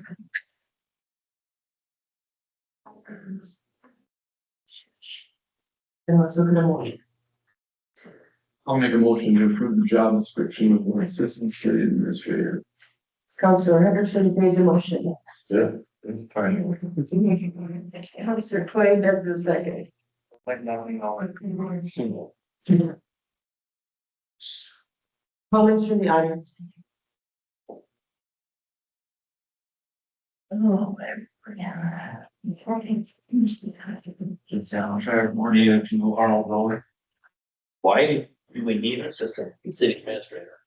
Then let's look at the motion. I'll make a motion to approve the job description of the assistant city administrator. Councilor Henderson has made the motion. Yeah, it's fine. Councilor Twain does the second. Single. Comments from the audience? Oh, yeah. It sounds fair, more needed to Arnold Building. Why do we need an assistant city administrator?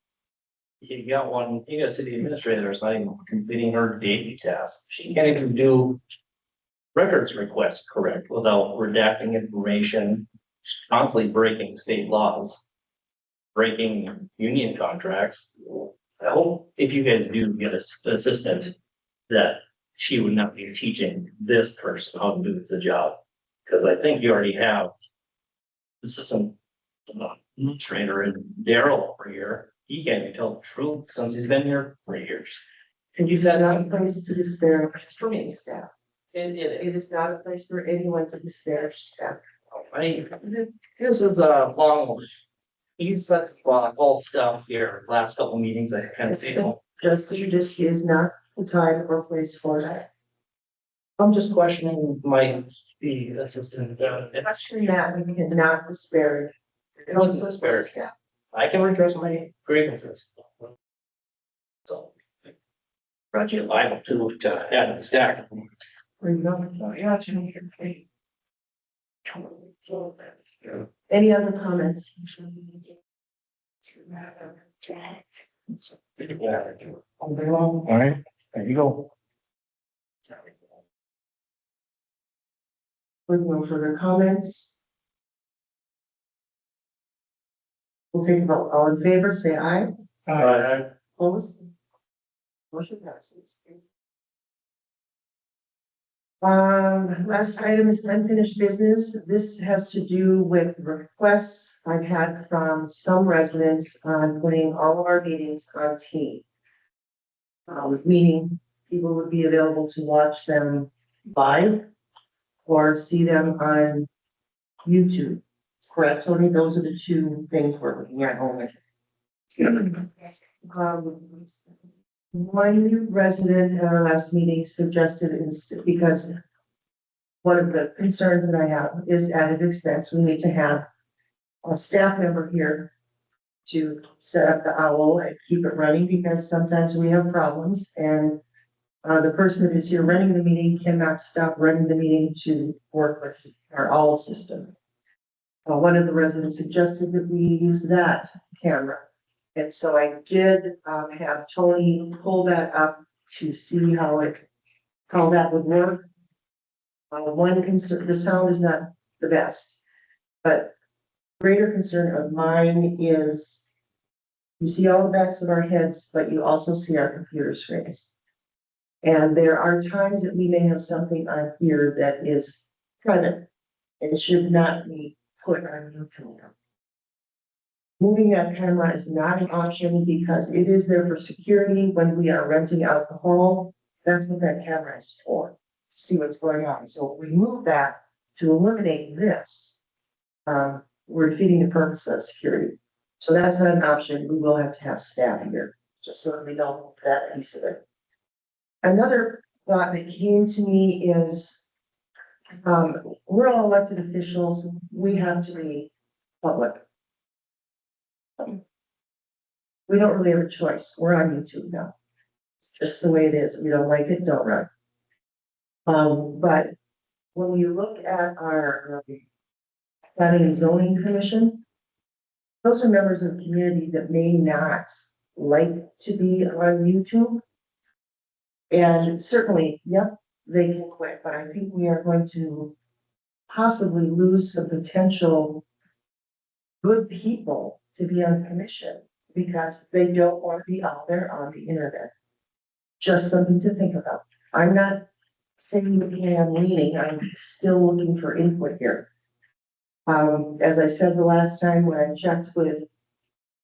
You got a city administrator assigned completing her daily tasks. She can't even do records request correct without redacting information, constantly breaking state laws, breaking union contracts. I hope if you guys do get an assistant, that she would not be teaching this person how to do the job. Because I think you already have assistant trainer in Daryl for a year. He can't even tell the truth since he's been here for years. And it's not a place to disparage For me, staff. it, It is not a place for anyone to disparage staff. this is a long, he's, that's all stuff here, last couple meetings, I kind of feel. Just this is not the time or place for that. I'm just questioning the assistant, Question that we cannot disparage. What's disparage? Staff. I can redress my grievances. So. Brought you liable to add the stack. Any other comments? All right, there you go. With no further comments. We'll take a vote. All in favor, say aye. Opposed? Motion passes. Last item is unfinished business. This has to do with requests I've had from some residents on putting all of our meetings on tape. Meaning people would be available to watch them live or see them on YouTube. Correct, Tony? Those are the two things we're looking at only. One resident at our last meeting suggested because one of the concerns that I have is added expense. We need to have a staff member here to set up the owl and keep it running because sometimes we have problems and the person that is here running the meeting cannot stop running the meeting to work with our owl system. One of the residents suggested that we use that camera. And so I did have Tony pull that up to see how that would work. One concern, the sound is not the best, but greater concern of mine is you see all the backs of our heads, but you also see our computer screens. And there are times that we may have something on here that is private and should not be put on YouTube. Moving that camera is not an option because it is there for security when we are renting out the hall. That's what that camera is for, to see what's going on. So if we move that to eliminate this, we're defeating the purpose of security. So that's not an option. We will have to have staff here, just so that we know that piece of it. Another thought that came to me is, we're all elected officials. We have to be public. We don't really have a choice. We're on YouTube now. It's just the way it is. If you don't like it, don't run. But when you look at our planning and zoning commission, those are members of the community that may not like to be on YouTube. And certainly, yep, they can quit, but I think we are going to possibly lose some potential good people to be on the commission because they don't want to be out there on the internet. Just something to think about. I'm not saying that I'm leaning, I'm still looking for input here. As I said the last time when I checked with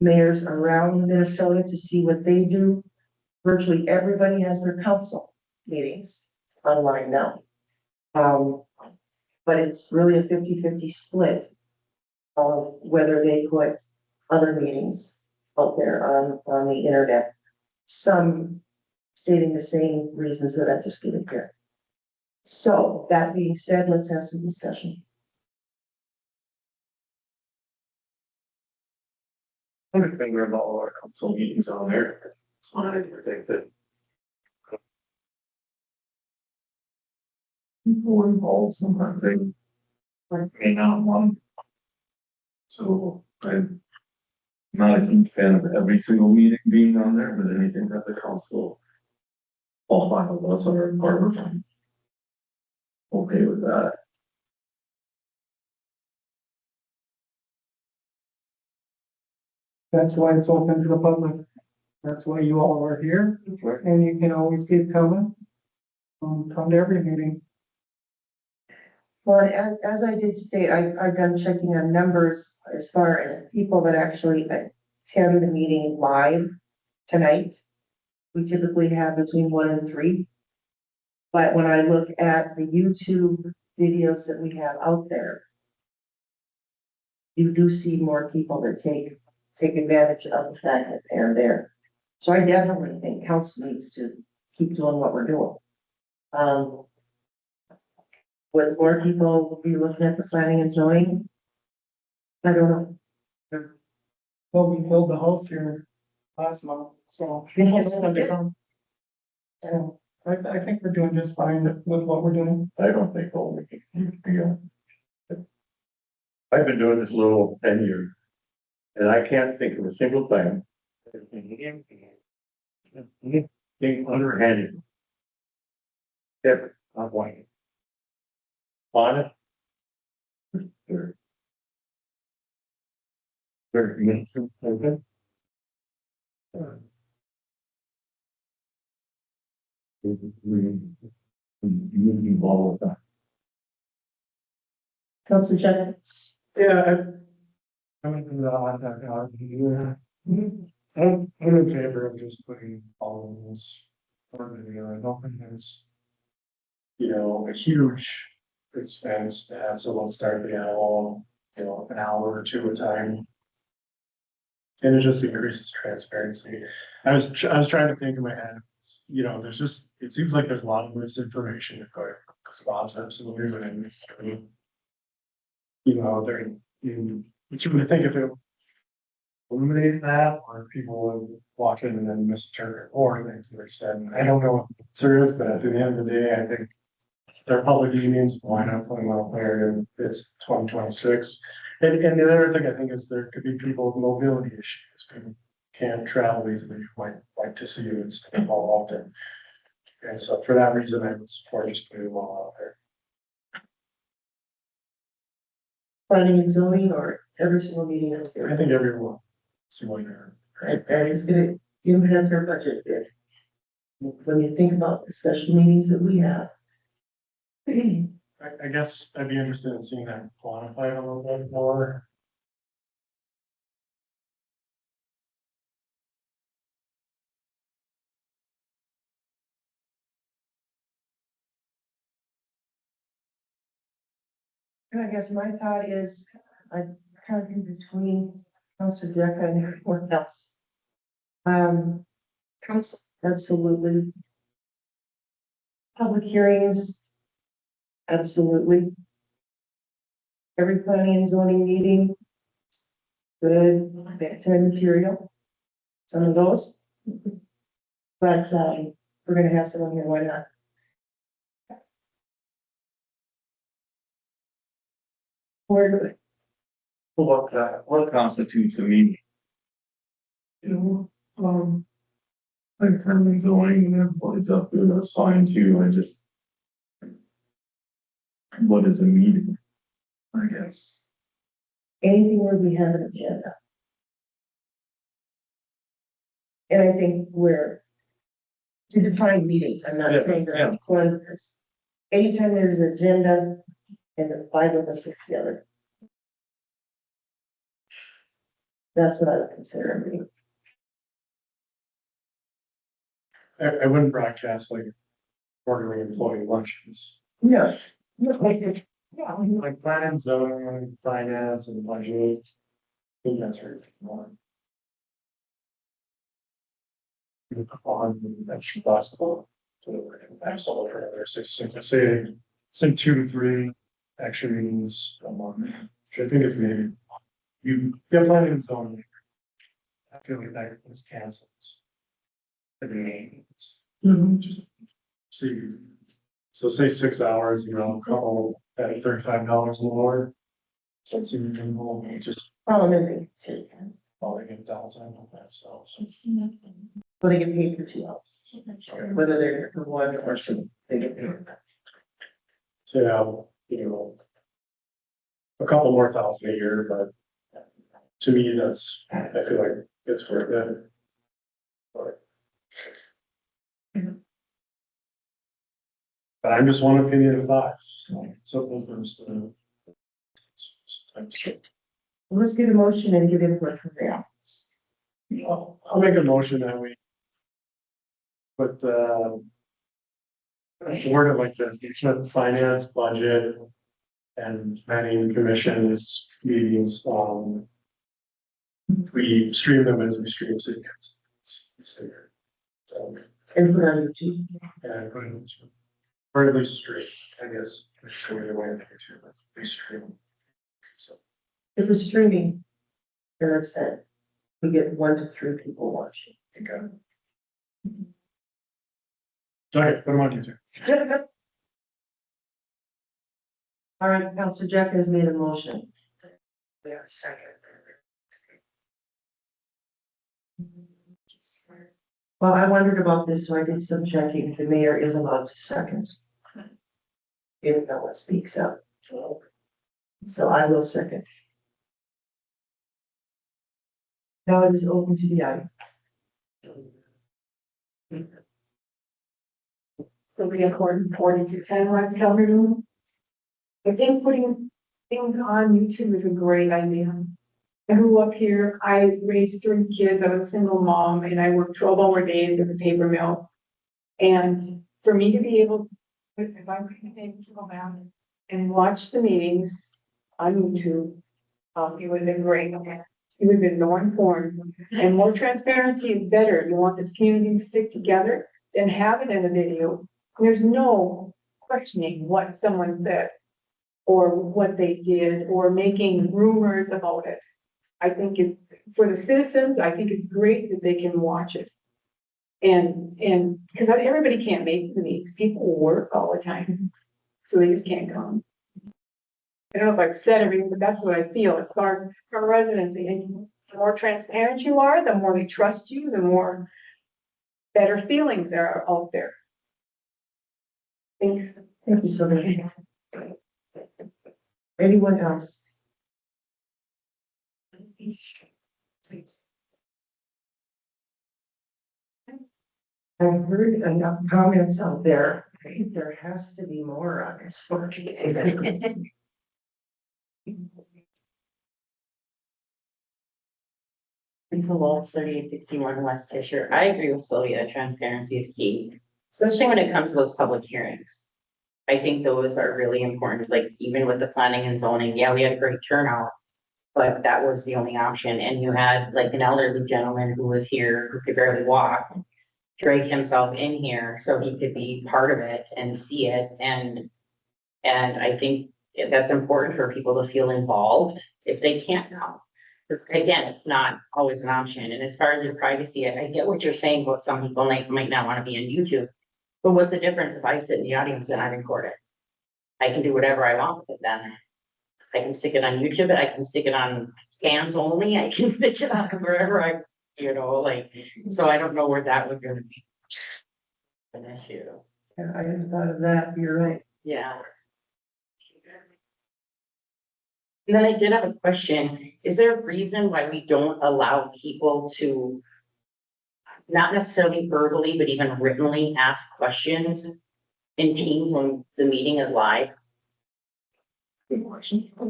mayors around Minnesota to see what they do, virtually everybody has their council meetings online now. But it's really a 50-50 split of whether they put other meetings out there on the internet. Some stating the same reasons that I've just given here. So that being said, let's have some discussion. I'm a finger about all our council meetings on there. So I think that. People involved sometimes they may not want. So I'm not a huge fan of every single meeting being on there, but anything that the council. All five of us are part of it. okay with that. That's why it's open to the public. That's why you all are here, and you can always keep coming. Come to every meeting. Well, as I did state, I've done checking on numbers as far as people that actually attend the meeting live tonight. We typically have between 1 and 3. But when I look at the YouTube videos that we have out there, you do see more people that take advantage of the fact that they're there. So I definitely think council needs to keep doing what we're doing. Would more people be looking at the planning and zoning? I don't know. Well, we filled the house here last month, so. Yes. I think we're doing just fine with what we're doing. I don't think all we can do. I've been doing this a little over 10 years. And I can't think of a single thing. Thing underhanded. Ever, not one. Honest. Very. Very innocent, okay? You all of that. Council Janet? Yeah. I'm in favor of just putting all of this. I don't think it's, A huge expense to have someone start the animal, an hour or two at a time. And it just increases transparency. I was trying to think in my head, it seems like there's a lot of misinformation, because Bob's absolutely right. I'm trying to think if it eliminate that, or people would watch it and then misinterpret or things that are said. And I don't know what the answer is, but at the end of the day, I think they're public meetings, why not put them out there? And it's 2026. And the other thing I think is there could be people with mobility issues, people can't travel easily, might like to see you and stay involved. And so for that reason, I would support just putting them all out there. Planning and zoning or every single meeting is I there. think everyone, see what you're. That is gonna impact our budget bit. When you think about the special meetings that we have. I guess I'd be interested in seeing that quantified a little bit more. I guess my thought is, I'm kind of in between Council Deca and everyone else. Council, absolutely. Public hearings. Absolutely. Every planning and zoning meeting. Good, bedtime material. Some of those. But, we're gonna have someone here, why not? We're good. What constitutes a meeting? Like planning zoning and everybody's up there, that's fine too, What is a meeting? I guess. Anything where we have an agenda. And I think we're to define meeting, I'm not Yeah, saying that yeah. I'm one of this. Anytime there's an agenda and the 5 of us are together. That's what I would consider a meeting. I wouldn't broadcast like quarterly employee luncheons. Yes. Like planning, zoning, finance and budget. I think that's where it's more. On that's possible. Absolutely, there's 6, say 2 to 3 extra meetings a month, which I think is maybe. You get planning and zoning. I feel like that is canceled. The meetings. Just see. So say 6 hours, couple at $35 an hour. So it's reasonable, just Parliamentary city council, all they get downtime on themselves. but they get paid for 2 hours. Whether they're for one or two, they get paid. to have, you know, a couple more thousand a year, but to me, that's, I feel like it's worth it. But I'm just one opinion of five, so there's the. Sometimes, Let's get a motion and get input from there. I'll make a motion that we. Put, word it like this, the finance budget. And planning commissions meetings, we stream them as we stream city council. So, And put on YouTube. and, or at least stream, I guess, show you the way to do it, we stream. So, If we're streaming, Eric said, we get 1 to 3 people watching. okay. Okay, put them on YouTube. All right, Councilor Jack has made a motion. We have a second. Well, I wondered about this, so I did some checking. The mayor is allowed to second. If no one speaks up. So I will second. Now it is open to the audience. So we have 4210 West Calvert. I think putting things on YouTube is a great idea. I grew up here, I raised 3 kids, I was a single mom, and I worked 12-hour days at the paper mill. And for me to be able, if I were able to go back and watch the meetings on YouTube, it would have been great. It would have been more informed, and more transparency is better. You want this community to stick together, then have it in the video. There's no questioning what someone said, or what they did, or making rumors about it. I think for the citizens, I think it's great that they can watch it. And because everybody can't make the meetings, people work all the time, so they just can't come. I don't know if I've said everything, but that's what I feel as far from residency. And the more transparent you are, the more they trust you, the more better feelings there are out there. Thanks. Thank you so much. Anyone else? I've heard enough comments out there. There has to be more on this. Lisa Waltz, 3861 West Fisher. I agree with Sylvia, transparency is key, especially when it comes to those public hearings. I think those are really important, like even with the planning and zoning, yeah, we had a great turnout. But that was the only option, and you had like an elderly gentleman who was here, who could barely walk. Drag himself in here so he could be part of it and see it, and I think that's important for people to feel involved if they can't come. Because again, it's not always an option, and as far as your privacy, I get what you're saying about some people might not want to be on YouTube. But what's the difference if I sit in the audience and I record it? I can do whatever I want with it then. I can stick it on YouTube, I can stick it on cams only, I can stick it on wherever I, so I don't know where that would really be an issue. Yeah, I hadn't thought of that. You're right. Yeah. And then I did have a question. Is there a reason why we don't allow people to not necessarily verbally, but even writtenly ask questions in Teams when the meeting is live? I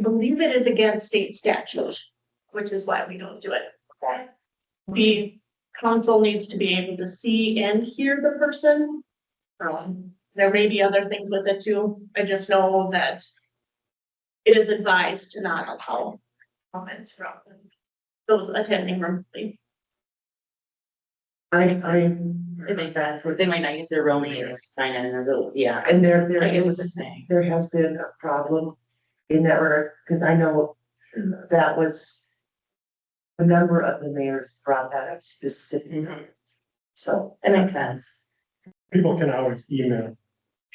believe it is against state statute, which is why we don't do it. The council needs to be able to see and hear the person. There may be other things with it too. I just know that it is advised to not allow comments from those attending remotely. It makes sense, because they might not use their real names, kind of, as a, yeah. And I get what you're saying. there has been a problem in that regard, because I know that was a number of the mayors brought that up specifically. So That makes sense. People can always email.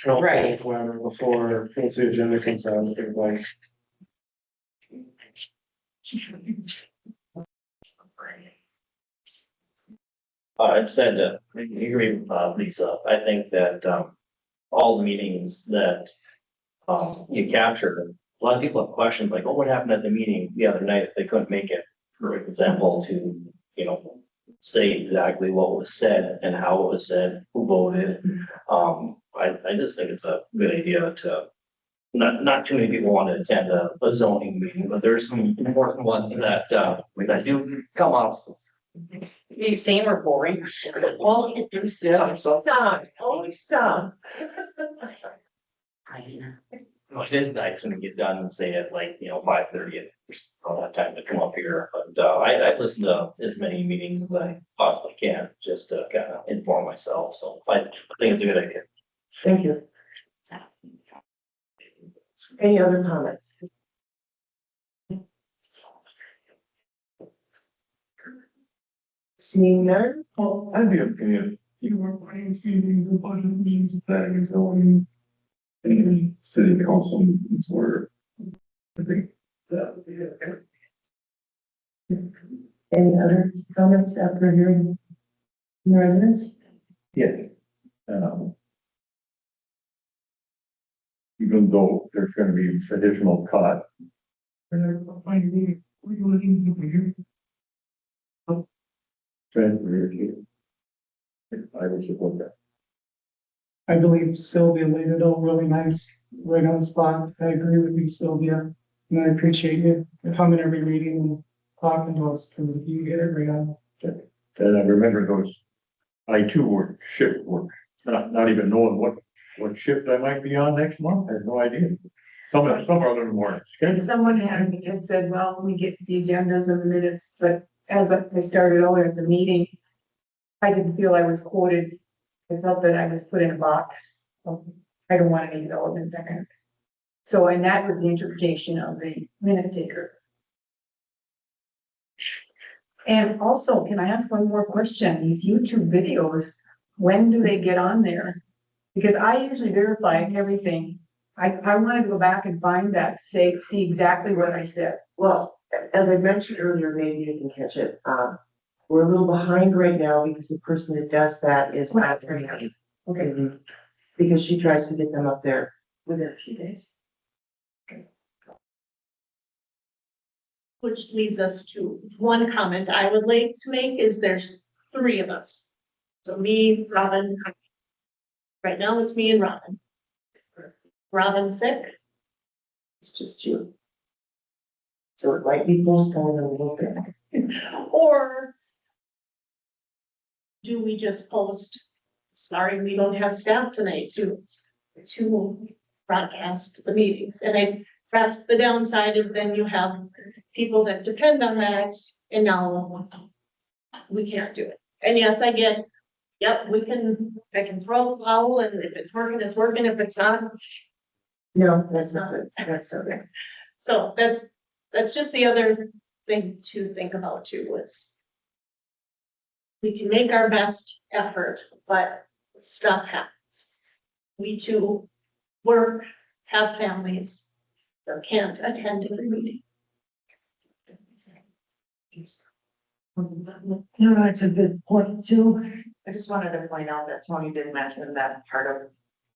Right. Whatever, before, once the agenda comes out, they're like. I'd said, I agree with Lisa. I think that, all the meetings that you capture. A lot of people have questions like, oh, what happened at the meeting the other night if they couldn't make it? For example, to, say exactly what was said and how it was said, who voted. I just think it's a good idea to, not too many people want to attend a zoning meeting, but there's some important ones that do come up. You saying we're boring? Well, stop, always stop. Well, it is nice when you get done and say it like, 5:30 and I don't have time to come up here, but I listen to as many meetings as I possibly can, just to kind of inform myself, so I think it's a good idea. Thank you. Any other comments? Seeing none, Well, I'd be okay if you were finance meetings and budget meetings and planning and zoning. And city council meetings were. I think that would be okay. any other comments after hearing from the residents? Yeah. Even though there's gonna be additional cost, transportation. I would support that. I believe Sylvia laid it out really nice, right on the spot. I agree with you, Sylvia. And I appreciate you coming every meeting and talking to us, because you get it right on. And I remember those, I too work shift work, not even knowing what shift I might be on next month, I had no idea. Some other mornings. And someone had said, well, we get the agendas and the minutes, but as I started earlier at the meeting, I didn't feel I was quoted. I felt that I was put in a box. I don't want any development there. So, and that was the interpretation of the minute taker. And also, can I ask one more question? These YouTube videos, when do they get on there? Because I usually verify everything. I wanted to go back and find that, see exactly what I said. Well, as I mentioned earlier, maybe you can catch it. We're a little behind right now because the person that does that is not very happy. Okay. Because she tries to get them up there within a few days. Which leads us to one comment I would like to make is there's 3 of us. So me, Robin. Right now it's me and Robin. Robin's sick. It's just you. So it might be postponed a little bit. Or do we just post, sorry, we don't have staff tonight to broadcast the meetings? And that's the downside, is then you have people that depend on that, and now we can't do it. And yes, I get, yep, I can throw a foul, and if it's working, it's working. If it's not, No, that's not good. That's not good. so that's just the other thing to think about too, is we can make our best effort, but stuff happens. We too work, have families, or can't attend every meeting. No, that's a good point too. I just wanted to point out that Tony did mention that part of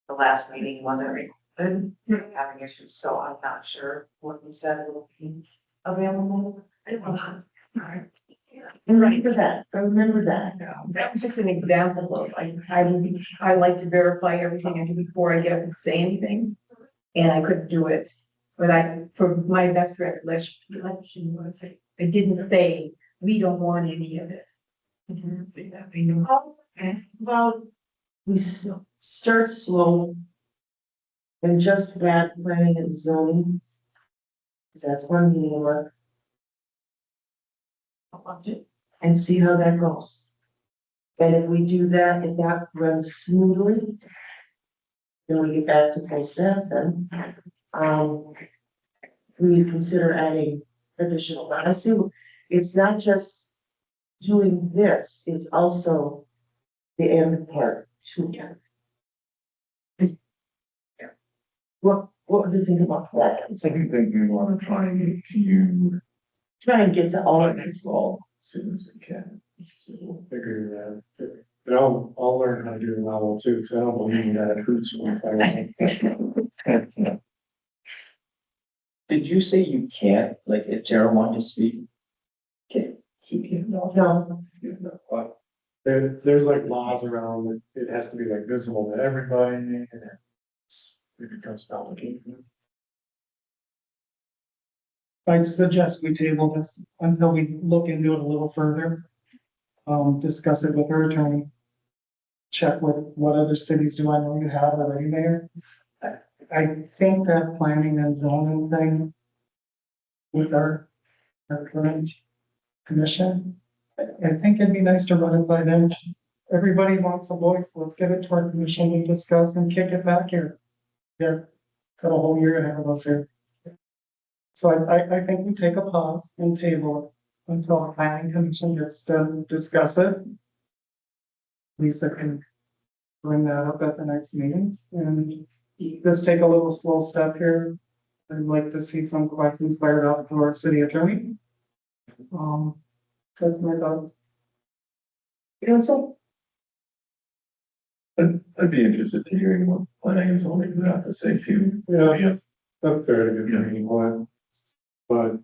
the last meeting wasn't recorded, having issues, so I'm not sure what you said will be available. Remember that, remember that. That was just an example of, I like to verify everything I do before I get up and say anything. And I couldn't do it, but for my best recollection was, I didn't say, we don't want any of it. I didn't say that, I know. Well, we start slow. And just that planning and zoning. 'Cause that's one meeting work. And see how that goes. And if we do that, if that runs smoothly. Then we get back to full staff then. We consider adding additional, but I see, it's not just doing this, it's also the end part too. What do you think about that? I think we want to try and get to you, Try and get to all of it. as well, as soon as we can. So, Figure that. But I'll learn how to do the novel too, because I don't believe in that hoots when I find out. Did you say you can't, like, if Tara wanted to speak? Can he? No, What? There's like laws around it, it has to be like visible to everybody, and it becomes complicated. I suggest we table this until we look into it a little further. Discuss it with our attorney. Check with what other cities do I know you have already, Mayor? I think that planning and zoning thing with our current commission, I think it'd be nice to run it by them. Everybody wants a voice, let's get it to our commission and discuss and kick it back here. Yeah, got a whole year ahead of us here. So I think we take a pause and table it until the planning commission gets to discuss it. Lisa can bring that up at the next meeting and just take a little slow step here. I'd like to see some questions fired up to our city attorney. That's my thoughts. Council? I'd be interested in hearing what planning and zoning would have to say too. Yeah, that's fair to give me one, but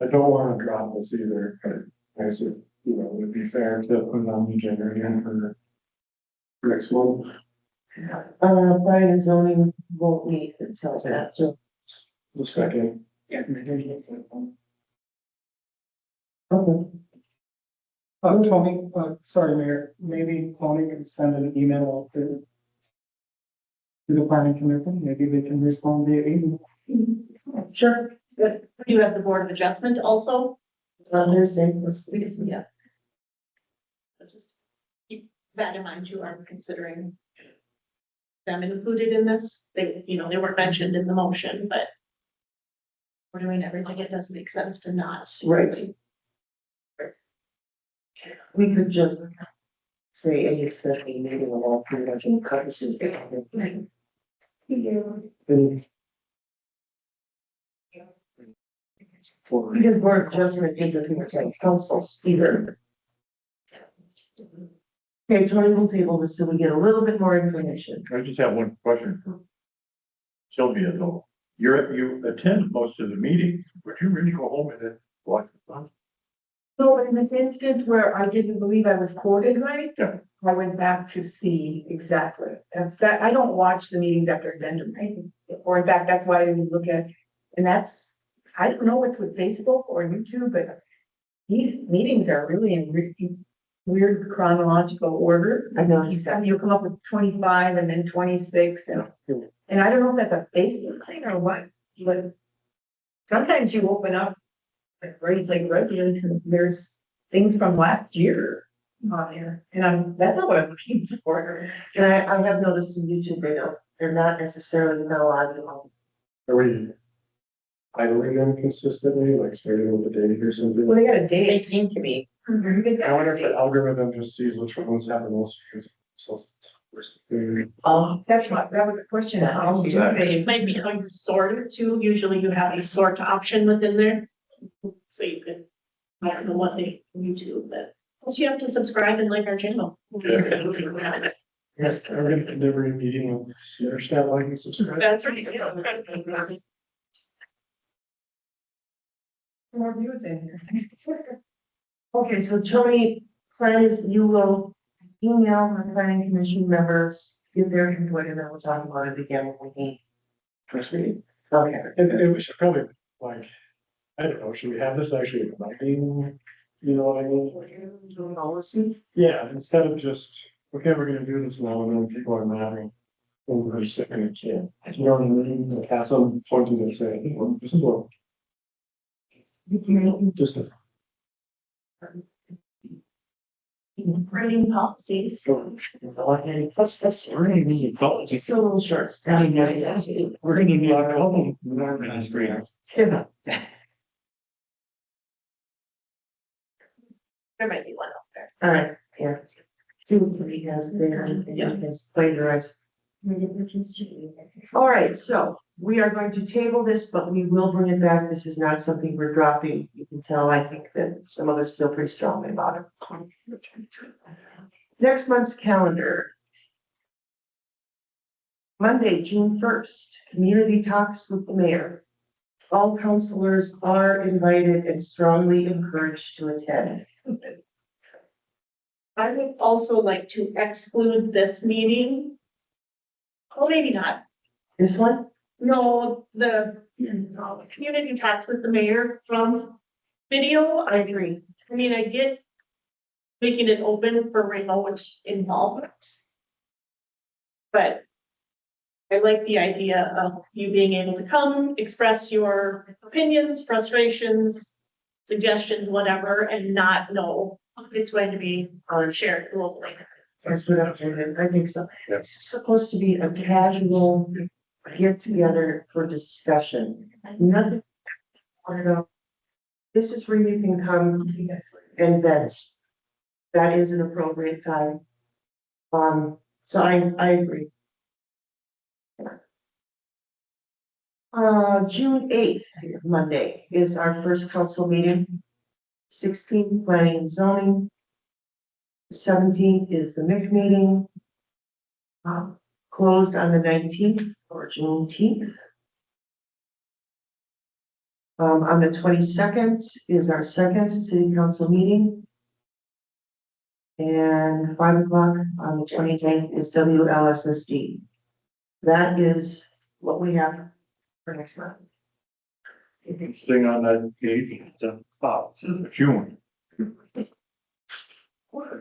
I don't wanna drop this either, but I said, you know, it'd be fair to put it on the agenda again for next month. planning and zoning won't meet until after. The second. Okay. Tony, sorry, Mayor, maybe Tony can send an email to the planning commission, maybe they can respond via email. Sure, Good. You have the Board of Adjustment also? it's on Thursday, first week. Yeah. So just keep that in mind, you are considering them included in this. They, you know, they were mentioned in the motion, but we're doing everything. It doesn't make sense to not. Right. We could just say any special meeting of all pretty much encompasses. And Because board adjustment isn't the town councils either. Okay, Tony will table this so we get a little bit more information. I just have one question for Sylvia though. You attend most of the meetings, would you really go home and then watch the fun? So in this instance where I didn't believe I was quoted right, Yeah. I went back to see exactly. That's that, I don't watch the meetings after addendum, right? Or in fact, that's why I didn't look at, and that's, I don't know what's with Facebook or YouTube, but these meetings are really in weird chronological order. I noticed that. You'll come up with 25 and then 26 and I don't know if that's a Facebook thing or what, but sometimes you open up like Grace Lake residents and there's things from last year on there. And that's not what I'm looking for. And I have noticed in YouTube, they're not necessarily now on. are we idling them consistently, like starting with the date or something? Well, they got a They date. seem to be. I wonder if the algorithm just sees which ones have the most views. So, That's what, that was the question. How do they? It might be how you sort it too. Usually you have a sort option within there. So you could, I don't know what they YouTube, but plus you have to subscribe and like our channel. yeah, I'm gonna never be meeting with your staff, like and subscribe. That's right. More views in here. Okay, so Tony, plan is you will email the planning commission members, give their input, and then we'll talk about it again when we meet. First meeting. Okay. And we should probably, like, I don't know, should we have this actually in writing? You know what I mean? Policy. Yeah, instead of just, okay, we're gonna do this now, and then people are mad. And we're sick and a kid. You know what I mean? Like, have some pointers that say, well, this is what. Just a. Writing policies. Plus, that's really it's a little short. We're gonna be our home. There might be one out there. All right, yeah. Seems to be has been, has plagiarized. All right, so we are going to table this, but we will bring it back. This is not something we're dropping. You can tell, I think that some of us feel pretty strongly about it. Next month's calendar. Monday, June 1st, community talks with the mayor. All counselors are invited and strongly encouraged to attend. I would also like to exclude this meeting. Oh, maybe not. This one? No, the community talks with the mayor from video. I agree. I mean, I get making it open for remote involvement. But I like the idea of you being able to come, express your opinions, frustrations, suggestions, whatever, and not know it's going to be shared globally. That's what I'm saying. I think so. Yeah. It's supposed to be a casual get together for discussion. Nothing. This is where you can come and vent. That is an appropriate time. So I agree. June 8th, Monday, is our first council meeting. 16th, planning and zoning. 17th is the MIC meeting. Closed on the 19th or Juneteenth. On the 22nd is our second city council meeting. And 5 o'clock on the 29th is WLSSD. That is what we have for next month. Thing on that page, the June.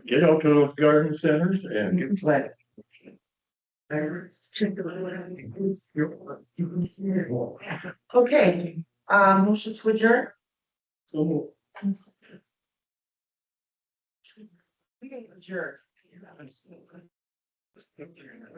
Get out to those garden centers and get planted. Okay, motion to adjourn. We can adjourn. Adjourn.